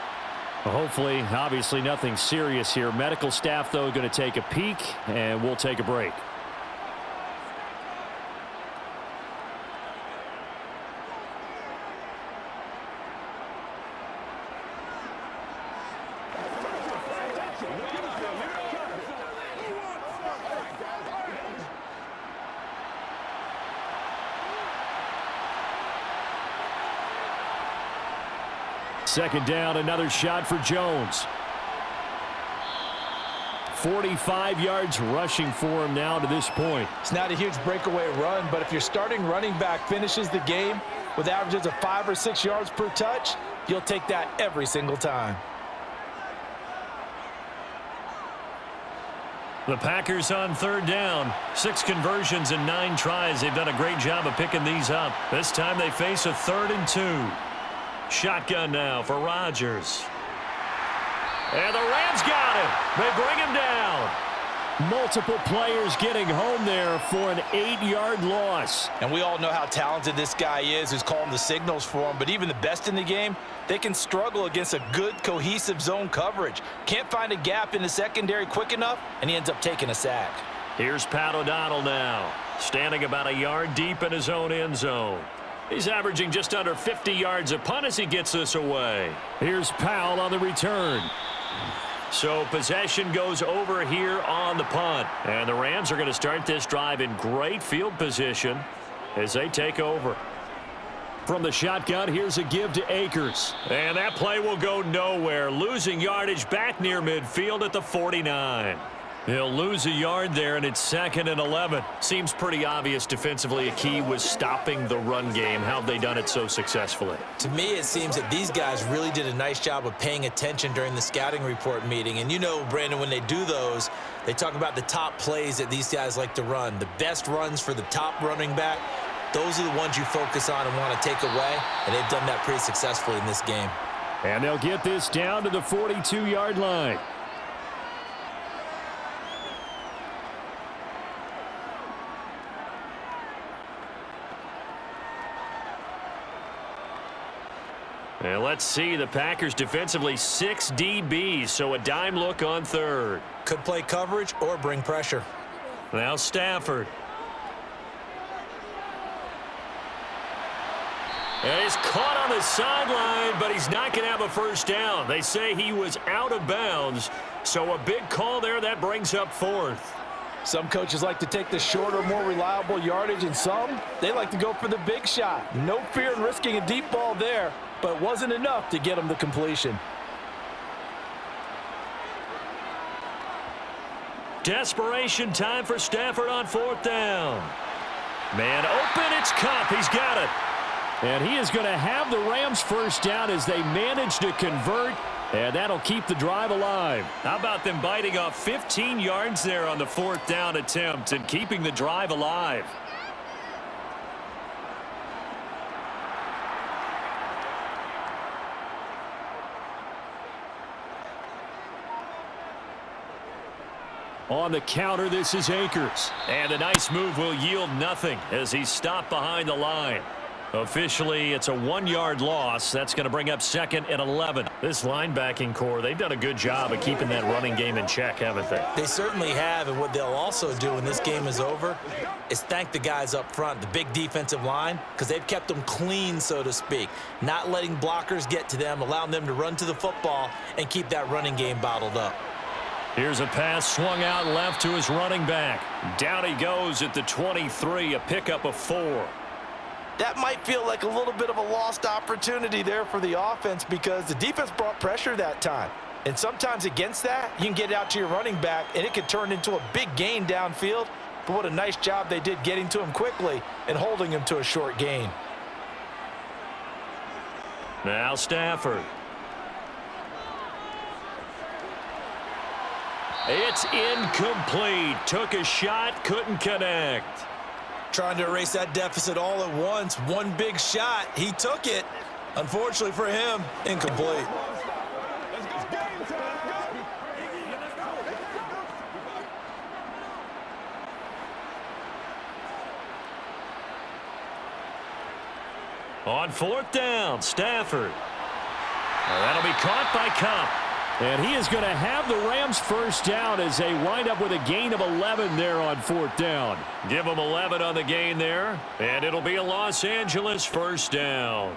Well, hopefully, obviously nothing serious here. Medical staff, though, going to take a peek, and we'll take a break. Second down, another shot for Jones. 45 yards rushing for him now to this point. It's not a huge breakaway run, but if your starting running back finishes the game with averages of 5 or 6 yards per touch, you'll take that every single time. The Packers on third down. 6 conversions and 9 tries. They've done a great job of picking these up. This time they face a 3rd and 2. Shotgun now for Rodgers. And the Rams got him. They bring him down. Multiple players getting home there for an 8-yard loss. And we all know how talented this guy is who's calling the signals for him. But even the best in the game, they can struggle against a good, cohesive zone coverage. Can't find a gap in the secondary quick enough, and he ends up taking a sack. Here's Pat O'Donnell now, standing about a yard deep in his own end zone. He's averaging just under 50 yards a punt as he gets this away. Here's Powell on the return. So possession goes over here on the punt. And the Rams are going to start this drive in great field position as they take over. From the shotgun, here's a give to Akers. And that play will go nowhere. Losing yardage back near midfield at the 49. He'll lose a yard there, and it's 2nd and 11. Seems pretty obvious defensively a key was stopping the run game. How have they done it so successfully? To me, it seems that these guys really did a nice job of paying attention during the scouting report meeting. And you know, Brandon, when they do those, they talk about the top plays that these guys like to run. The best runs for the top running back, those are the ones you focus on and want to take away. And they've done that pretty successfully in this game. And they'll get this down to the 42-yard line. And let's see, the Packers defensively 6 DBs, so a dime look on third. Could play coverage or bring pressure. Now Stafford. And he's caught on the sideline, but he's not going to have a first down. They say he was out of bounds, so a big call there. That brings up fourth. Some coaches like to take the shorter, more reliable yardage, and some, they like to go for the big shot. No fear in risking a deep ball there, but it wasn't enough to get him the completion. Desperation time for Stafford on fourth down. Man open, it's Cup. He's got it. And he is going to have the Rams first down as they manage to convert, and that'll keep the drive alive. How about them biting off 15 yards there on the fourth down attempt and keeping the drive alive? On the counter, this is Akers. And a nice move will yield nothing as he's stopped behind the line. Officially, it's a 1-yard loss. That's going to bring up 2nd and 11. This linebacking core, they've done a good job of keeping that running game in check, haven't they? They certainly have, and what they'll also do when this game is over is thank the guys up front, the big defensive line, because they've kept them clean, so to speak, not letting blockers get to them, allowing them to run to the football and keep that running game bottled up. Here's a pass swung out left to his running back. Down he goes at the 23, a pickup of 4. That might feel like a little bit of a lost opportunity there for the offense because the defense brought pressure that time. And sometimes against that, you can get out to your running back, and it could turn into a big gain downfield. But what a nice job they did getting to him quickly and holding him to a short gain. Now Stafford. It's incomplete. Took a shot, couldn't connect. Trying to erase that deficit all at once. One big shot. He took it. Unfortunately for him, incomplete. On fourth down, Stafford. That'll be caught by Cup. And he is going to have the Rams first down as they wind up with a gain of 11 there on fourth down. Give them 11 on the gain there, and it'll be a Los Angeles first down.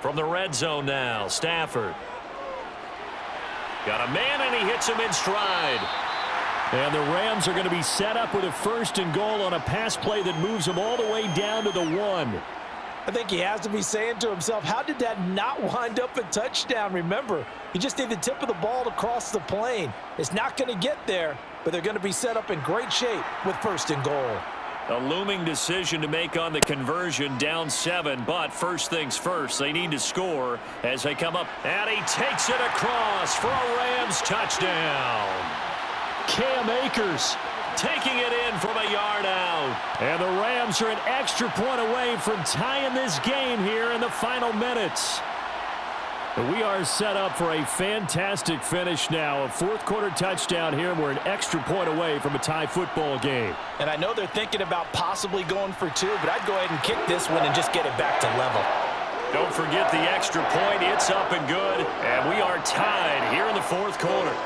From the red zone now, Stafford. Got a man, and he hits him in stride. And the Rams are going to be set up with a 1st and goal on a pass play that moves them all the way down to the 1. I think he has to be saying to himself, how did that not wind up a touchdown? Remember, you just need the tip of the ball to cross the plane. It's not going to get there, but they're going to be set up in great shape with 1st and goal. A looming decision to make on the conversion, down 7, but first things first, they need to score as they come up. And he takes it across for a Rams touchdown. Cam Akers taking it in from a yard out. And the Rams are an extra point away from tying this game here in the final minutes. We are set up for a fantastic finish now. A 4th-quarter touchdown here, and we're an extra point away from a tie football game. And I know they're thinking about possibly going for 2, but I'd go ahead and kick this one and just get it back to level. Don't forget the extra point. It's up and good, and we are tied here in the 4th quarter.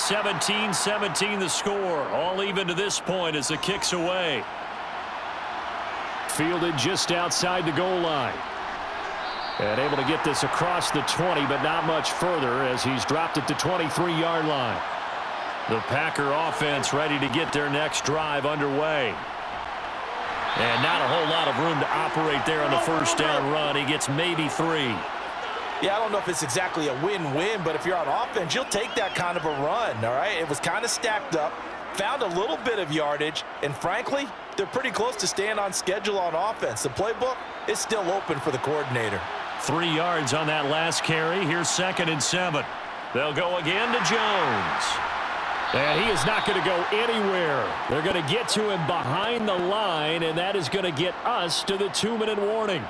(17-17) the score. All even to this point as the kick's away. Fielded just outside the goal line. And able to get this across the 20, but not much further as he's dropped it to 23-yard line. The Packer offense ready to get their next drive underway. And not a whole lot of room to operate there on the first down run. He gets maybe 3. Yeah, I don't know if it's exactly a win-win, but if you're on offense, you'll take that kind of a run, all right? It was kind of stacked up, found a little bit of yardage, and frankly, they're pretty close to staying on schedule on offense. The playbook is still open for the coordinator. 3 yards on that last carry. Here's 2nd and 7. They'll go again to Jones. And he is not going to go anywhere. They're going to get to him behind the line, and that is going to get us to the 2-minute warning.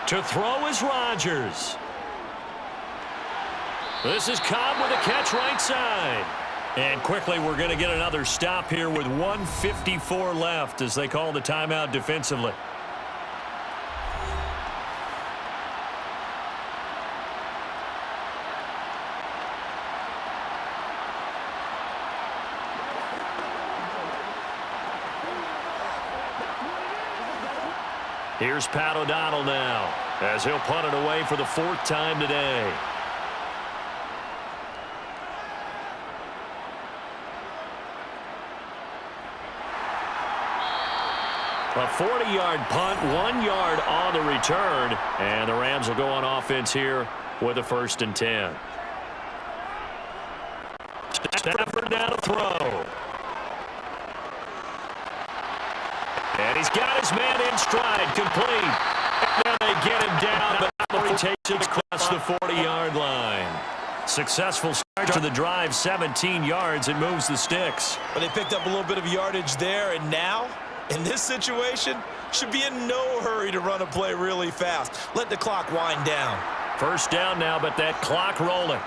To throw is Rodgers. This is Cobb with a catch right side. And quickly we're going to get another stop here with 1:54 left as they call the timeout defensively. Here's Pat O'Donnell now as he'll punt it away for the 4th time today. A 40-yard punt, 1 yard on the return, and the Rams will go on offense here with a 1st and 10. Stafford now to throw. And he's got his man in stride, complete. And they get him down, but before he takes it across the 40-yard line. Successful start to the drive, 17 yards, and moves the sticks. But they picked up a little bit of yardage there, and now, in this situation, should be in no hurry to run a play really fast. Let the clock wind down. 1st down now, but that clock rolling.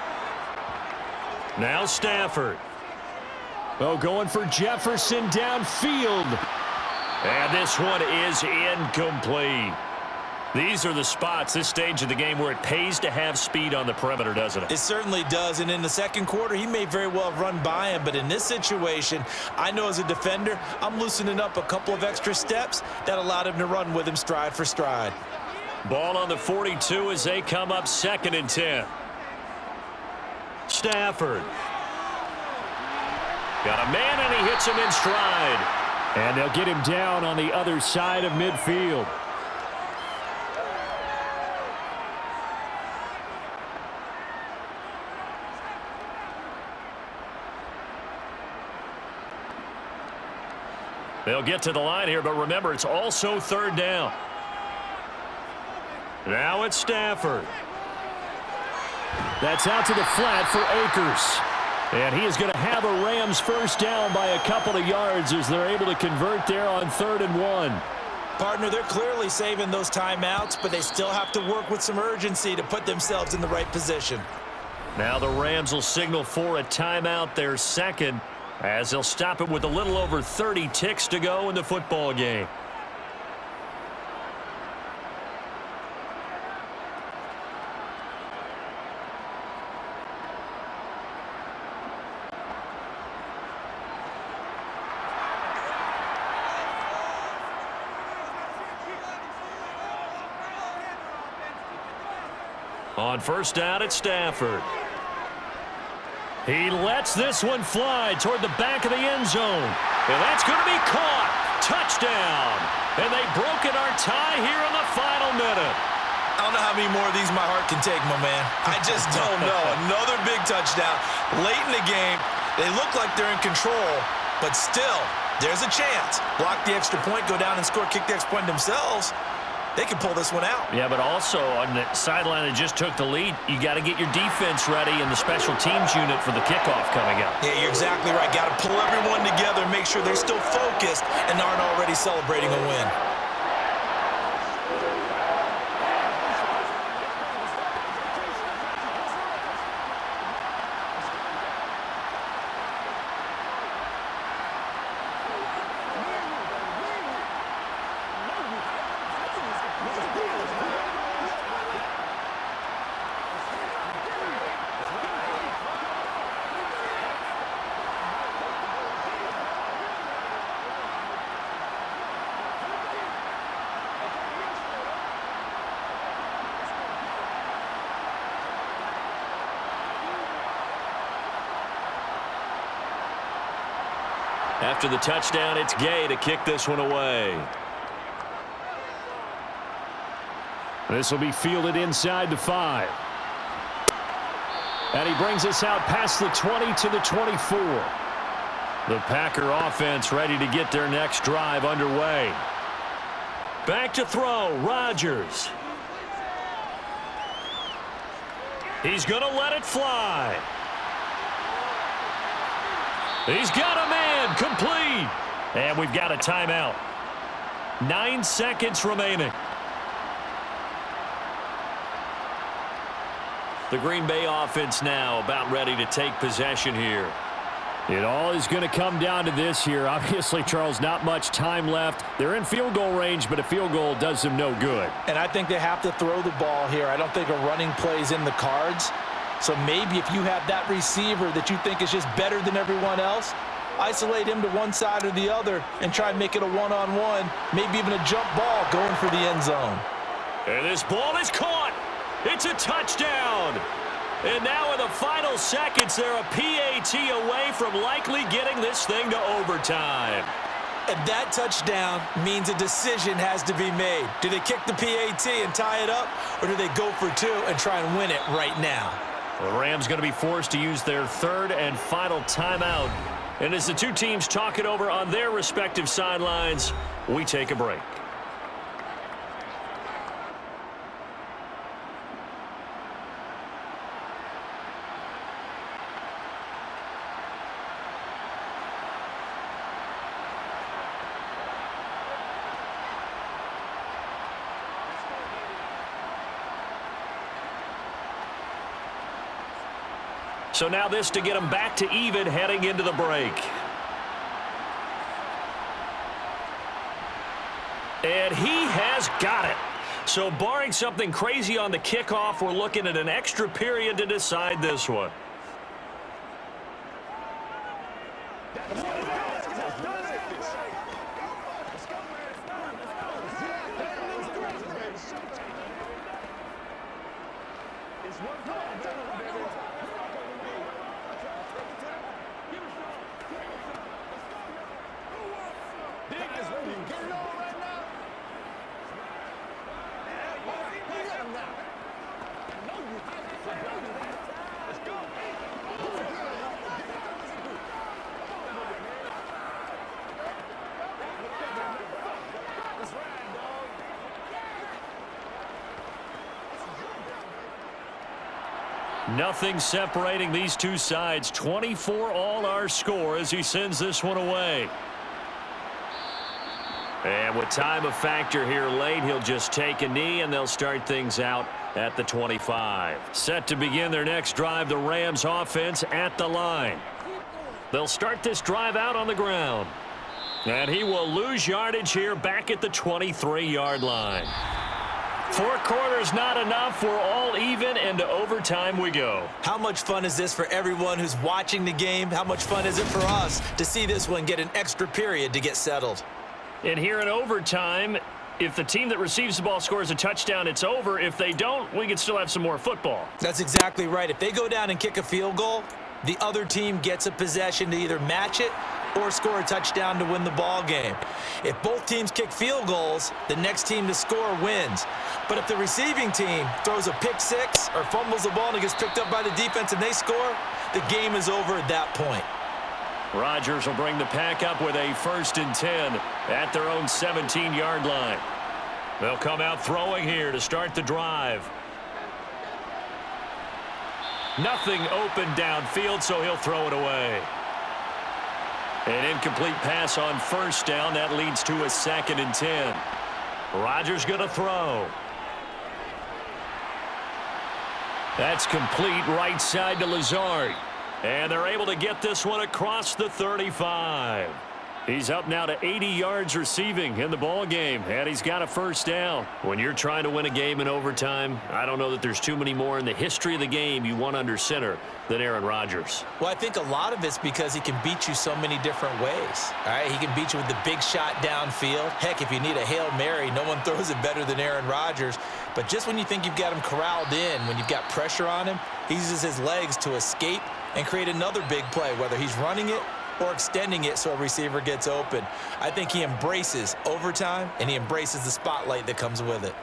Now Stafford. Oh, going for Jefferson downfield. And this one is incomplete. These are the spots, this stage of the game, where it pays to have speed on the perimeter, doesn't it? It certainly does, and in the 2nd quarter, he may very well have run by him, but in this situation, I know as a defender, I'm loosening up a couple of extra steps that allowed him to run with him stride for stride. Ball on the 42 as they come up 2nd and 10. Stafford. Got a man, and he hits him in stride. And they'll get him down on the other side of midfield. They'll get to the line here, but remember, it's also 3rd down. Now it's Stafford. That's out to the flat for Akers. And he is going to have a Rams 1st down by a couple of yards as they're able to convert there on 3rd and 1. Partner, they're clearly saving those timeouts, but they still have to work with some urgency to put themselves in the right position. Now the Rams will signal for a timeout, their 2nd, as they'll stop it with a little over 30 ticks to go in the football game. On 1st down, it's Stafford. He lets this one fly toward the back of the end zone. And that's going to be caught. Touchdown. And they've broken our tie here in the final minute. I don't know how many more of these my heart can take, my man. I just don't know. Another big touchdown. Late in the game, they look like they're in control, but still, there's a chance. Block the extra point, go down and score, kick the extra point themselves. They can pull this one out. Yeah, but also on the sideline that just took the lead, you got to get your defense ready and the special teams unit for the kickoff coming up. Yeah, you're exactly right. Got to pull everyone together, make sure they're still focused and aren't already celebrating a win. After the touchdown, it's Gay to kick this one away. This will be fielded inside the 5. And he brings us out past the 20 to the 24. The Packer offense ready to get their next drive underway. Back to throw, Rodgers. He's going to let it fly. He's got a man, complete. And we've got a timeout. 9 seconds remaining. The Green Bay offense now about ready to take possession here. It all is going to come down to this here. Obviously, Charles, not much time left. They're in field goal range, but a field goal does them no good. And I think they have to throw the ball here. I don't think a running play is in the cards. So maybe if you have that receiver that you think is just better than everyone else, isolate him to one side or the other and try and make it a one-on-one, maybe even a jump ball going for the end zone. And this ball is caught. It's a touchdown. And now in the final seconds, they're a PAT away from likely getting this thing to overtime. And that touchdown means a decision has to be made. Do they kick the PAT and tie it up, or do they go for 2 and try and win it right now? The Rams going to be forced to use their 3rd and final timeout. And as the two teams talk it over on their respective sidelines, we take a break. So now this to get them back to even heading into the break. And he has got it. So barring something crazy on the kickoff, we're looking at an extra period to decide this one. Nothing separating these two sides. 24 all our score as he sends this one away. And with time a factor here late, he'll just take a knee and they'll start things out at the 25. Set to begin their next drive, the Rams offense at the line. They'll start this drive out on the ground. And he will lose yardage here back at the 23-yard line. 4 quarters not enough. We're all even, and to overtime we go. How much fun is this for everyone who's watching the game? How much fun is it for us to see this one get an extra period to get settled? And here in overtime, if the team that receives the ball scores a touchdown, it's over. If they don't, we can still have some more football. That's exactly right. If they go down and kick a field goal, the other team gets a possession to either match it or score a touchdown to win the ball game. If both teams kick field goals, the next team to score wins. But if the receiving team throws a pick six or fumbles the ball and it gets picked up by the defense and they score, the game is over at that point. Rodgers will bring the pack up with a 1st and 10 at their own 17-yard line. They'll come out throwing here to start the drive. Nothing open downfield, so he'll throw it away. An incomplete pass on 1st down. That leads to a 2nd and 10. Rodgers going to throw. That's complete right side to Lazard. And they're able to get this one across the 35. He's up now to 80 yards receiving in the ball game, and he's got a 1st down. When you're trying to win a game in overtime, I don't know that there's too many more in the history of the game you want under center than Aaron Rodgers. Well, I think a lot of it's because he can beat you so many different ways. All right, he can beat you with the big shot downfield. Heck, if you need a Hail Mary, no one throws it better than Aaron Rodgers. But just when you think you've got him corralled in, when you've got pressure on him, he uses his legs to escape and create another big play, whether he's running it or extending it so a receiver gets open. I think he embraces overtime, and he embraces the spotlight that comes with it.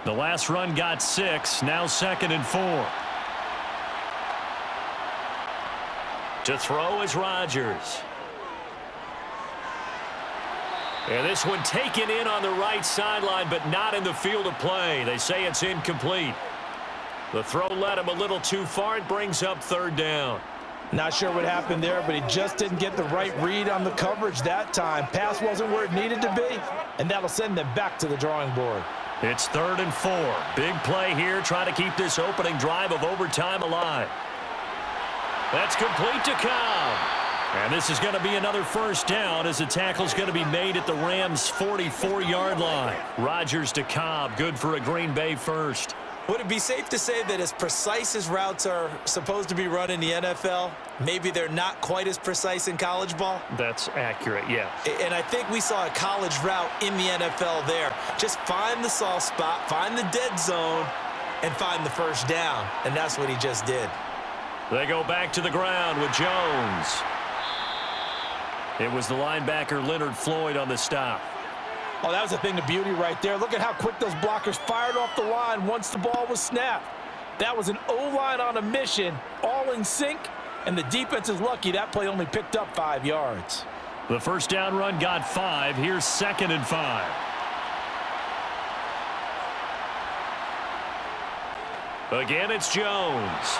The last run got 6, now 2nd and 4. To throw is Rodgers. And this one taken in on the right sideline, but not in the field of play. They say it's incomplete. The throw led him a little too far. It brings up 3rd down. Not sure what happened there, but he just didn't get the right read on the coverage that time. Pass wasn't where it needed to be, and that'll send them back to the drawing board. It's 3rd and 4. Big play here, trying to keep this opening drive of overtime alive. That's complete to Cobb. And this is going to be another 1st down as the tackle's going to be made at the Rams' 44-yard line. Rodgers to Cobb, good for a Green Bay first. Would it be safe to say that as precise as routes are supposed to be run in the NFL, maybe they're not quite as precise in college ball? That's accurate, yeah. And I think we saw a college route in the NFL there. Just find the soft spot, find the dead zone, and find the 1st down. And that's what he just did. They go back to the ground with Jones. It was the linebacker Leonard Floyd on the stop. Oh, that was a thing of beauty right there. Look at how quick those blockers fired off the line once the ball was snapped. That was an O-line on a mission, all in sync, and the defense is lucky that play only picked up 5 yards. The 1st down run got 5. Here's 2nd and 5. Again, it's Jones.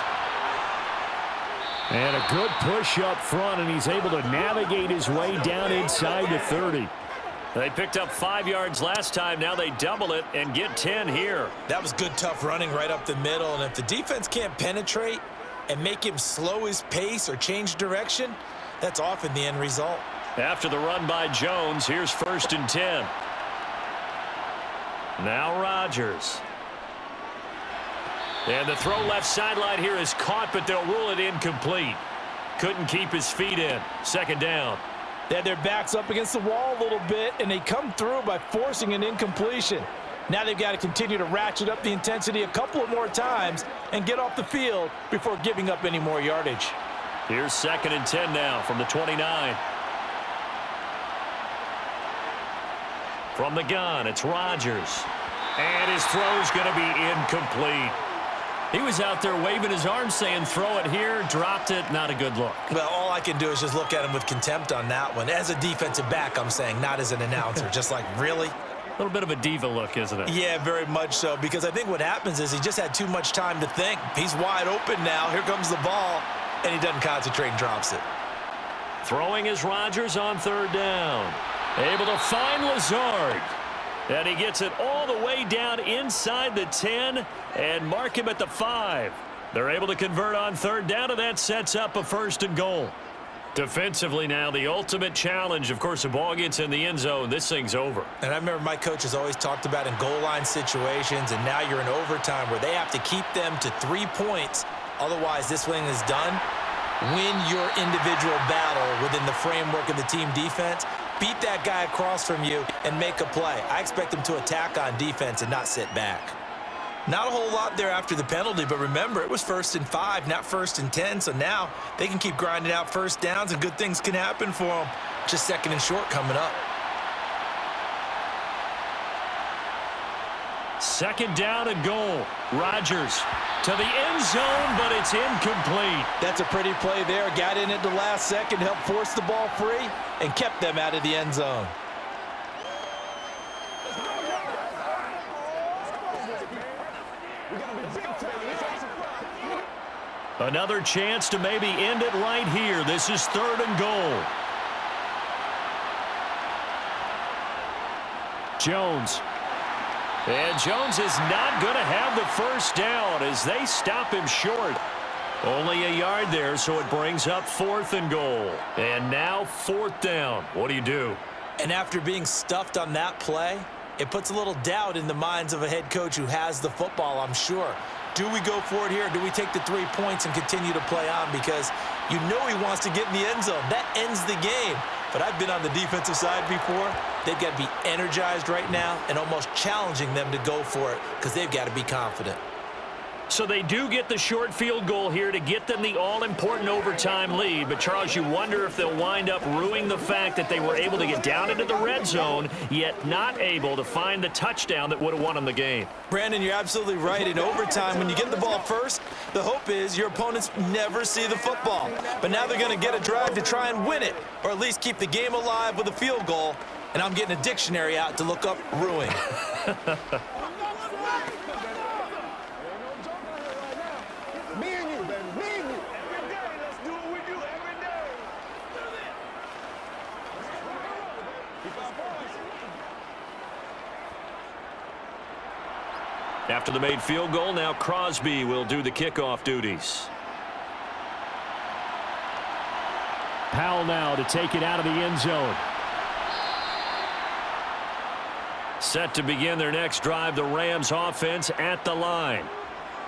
And a good push up front, and he's able to navigate his way down inside the 30. They picked up 5 yards last time. Now they double it and get 10 here. That was good, tough running right up the middle. And if the defense can't penetrate and make him slow his pace or change direction, that's often the end result. After the run by Jones, here's 1st and 10. Now Rodgers. And the throw left sideline here is caught, but they'll rule it incomplete. Couldn't keep his feet in. 2nd down. They had their backs up against the wall a little bit, and they come through by forcing an incompletion. Now they've got to continue to ratchet up the intensity a couple of more times and get off the field before giving up any more yardage. Here's 2nd and 10 now from the 29. From the gun, it's Rodgers. And his throw's going to be incomplete. He was out there waving his arms saying, throw it here, dropped it, not a good look. Well, all I can do is just look at him with contempt on that one. As a defensive back, I'm saying, not as an announcer. Just like, really? A little bit of a diva look, isn't it? Yeah, very much so, because I think what happens is he just had too much time to think. He's wide open now. Here comes the ball, and he doesn't concentrate and drops it. Throwing is Rodgers on 3rd down. Able to find Lazard. And he gets it all the way down inside the 10 and mark him at the 5. They're able to convert on 3rd down, and that sets up a 1st and goal. Defensively now, the ultimate challenge. Of course, the ball gets in the end zone. This thing's over. And I remember my coach has always talked about in goal line situations, and now you're in overtime where they have to keep them to 3 points. Otherwise, this thing is done. Win your individual battle within the framework of the team defense. Beat that guy across from you and make a play. I expect them to attack on defense and not sit back. Not a whole lot there after the penalty, but remember, it was 1st and 5, not 1st and 10, so now they can keep grinding out 1st downs and good things can happen for them. Just 2nd and short coming up. 2nd down and goal. Rodgers to the end zone, but it's incomplete. That's a pretty play there. Got in at the last second, helped force the ball free, and kept them out of the end zone. Another chance to maybe end it right here. This is 3rd and goal. Jones. And Jones is not going to have the 1st down as they stop him short. Only a yard there, so it brings up 4th and goal. And now 4th down. What do you do? And after being stuffed on that play, it puts a little doubt in the minds of a head coach who has the football, I'm sure. Do we go for it here? Do we take the 3 points and continue to play on? Because you know he wants to get in the end zone. That ends the game. But I've been on the defensive side before. They've got to be energized right now and almost challenging them to go for it because they've got to be confident. So they do get the short field goal here to get them the all-important overtime lead. But, Charles, you wonder if they'll wind up ruining the fact that they were able to get down into the red zone, yet not able to find the touchdown that would have won them the game. Brandon, you're absolutely right. In overtime, when you get the ball first, the hope is your opponents never see the football. But now they're going to get a drive to try and win it, or at least keep the game alive with a field goal. And I'm getting a dictionary out to look up ruin. After the made field goal, now Crosby will do the kickoff duties. Powell now to take it out of the end zone. Set to begin their next drive, the Rams offense at the line.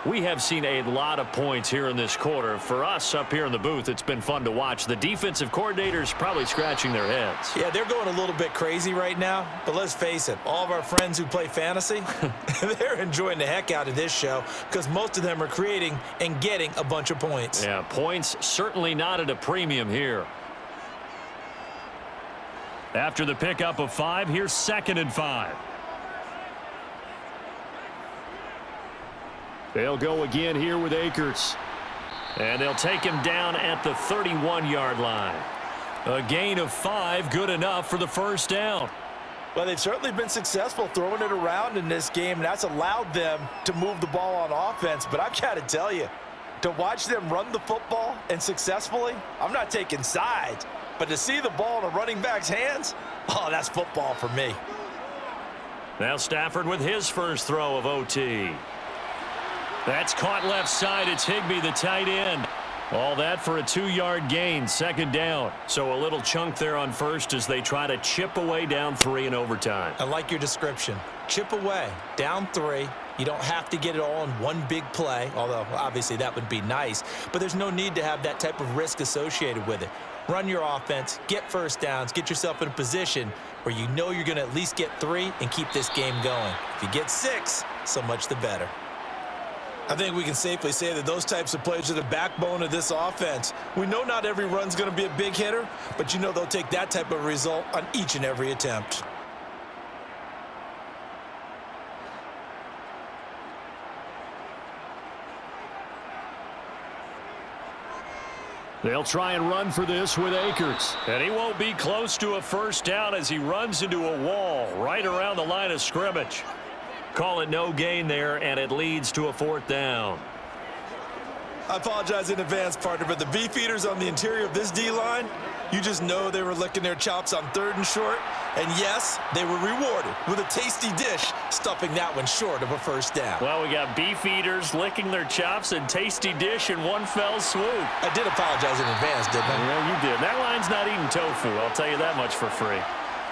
We have seen a lot of points here in this quarter. For us up here in the booth, it's been fun to watch. The defensive coordinators probably scratching their heads. Yeah, they're going a little bit crazy right now. But let's face it, all of our friends who play fantasy, they're enjoying the heck out of this show because most of them are creating and getting a bunch of points. Yeah, points certainly not at a premium here. After the pickup of 5, here's 2nd and 5. They'll go again here with Akers. And they'll take him down at the 31-yard line. A gain of 5, good enough for the first down. Well, they've certainly been successful throwing it around in this game, and that's allowed them to move the ball on offense. But I've got to tell you, to watch them run the football and successfully, I'm not taking sides, but to see the ball in a running back's hands, oh, that's football for me. Now Stafford with his first throw of OT. That's caught left side. It's Higbee, the tight end. All that for a 2-yard gain, 2nd down. So a little chunk there on first as they try to chip away down 3 in overtime. I like your description. Chip away, down 3. You don't have to get it all in one big play, although obviously that would be nice. But there's no need to have that type of risk associated with it. Run your offense, get first downs, get yourself in a position where you know you're going to at least get 3 and keep this game going. If you get 6, so much the better. I think we can safely say that those types of plays are the backbone of this offense. We know not every run's going to be a big hitter, but you know they'll take that type of result on each and every attempt. They'll try and run for this with Akers. And he won't be close to a first down as he runs into a wall right around the line of scrimmage. Call it no gain there, and it leads to a 4th down. I apologize in advance, partner, but the beefeaters on the interior of this D-line, you just know they were licking their chops on 3rd and short. And yes, they were rewarded with a tasty dish, stuffing that one short of a first down. Well, we got beef eaters licking their chops and tasty dish in one fell swoop. I did apologize in advance, didn't I? Yeah, you did. That line's not eating tofu. I'll tell you that much for free.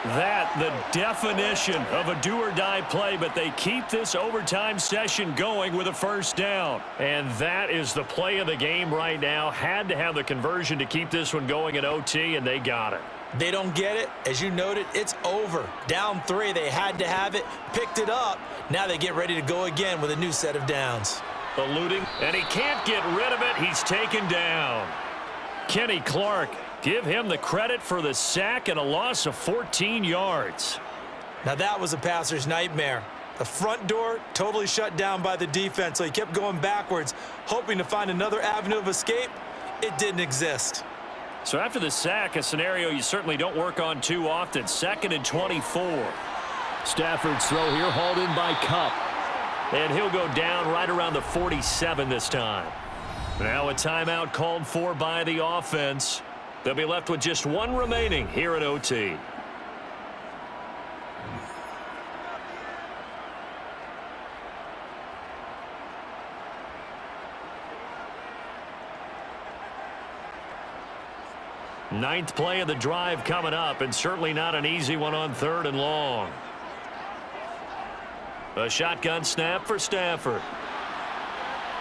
That, the definition of a do-or-die play, but they keep this overtime session going with a first down. And that is the play of the game right now. Had to have the conversion to keep this one going in OT, and they got it. They don't get it. As you noted, it's over. Down 3, they had to have it, picked it up. Now they get ready to go again with a new set of downs. Eluding, and he can't get rid of it. He's taken down. Kenny Clark. Give him the credit for the sack and a loss of 14 yards. Now that was a passer's nightmare. The front door totally shut down by the defense, so he kept going backwards, hoping to find another avenue of escape. It didn't exist. So after the sack, a scenario you certainly don't work on too often. 2nd and 24. Stafford's throw here hauled in by Kupp. And he'll go down right around the 47 this time. Now a timeout called for by the offense. They'll be left with just 1 remaining here at OT. Ninth play of the drive coming up, and certainly not an easy one on 3rd and long. A shotgun snap for Stafford.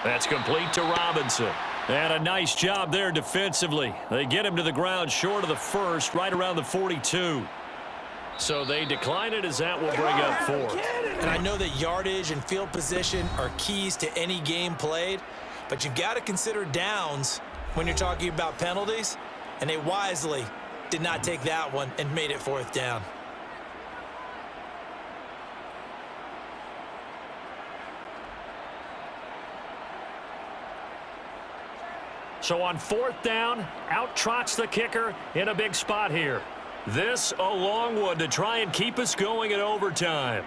That's complete to Robinson. And a nice job there defensively. They get him to the ground short of the first, right around the 42. So they decline it as that will bring up fourth. And I know that yardage and field position are keys to any game played, but you've got to consider downs when you're talking about penalties, and they wisely did not take that one and made it fourth down. So on fourth down, out trots the kicker in a big spot here. This a long one to try and keep us going in overtime.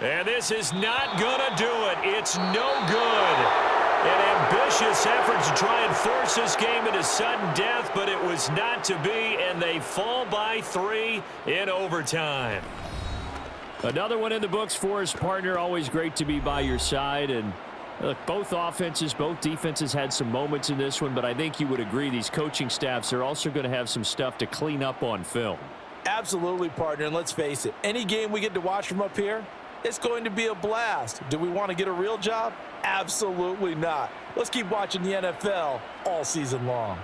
And this is not going to do it. It's no good. An ambitious effort to try and force this game into sudden death, but it was not to be, and they fall by 3 in overtime. Another one in the books for his partner. Always great to be by your side. And look, both offenses, both defenses had some moments in this one, but I think you would agree these coaching staffs are also going to have some stuff to clean up on film. Absolutely, partner, and let's face it, any game we get to watch from up here, it's going to be a blast. Do we want to get a real job? Absolutely not. Let's keep watching the NFL all season long.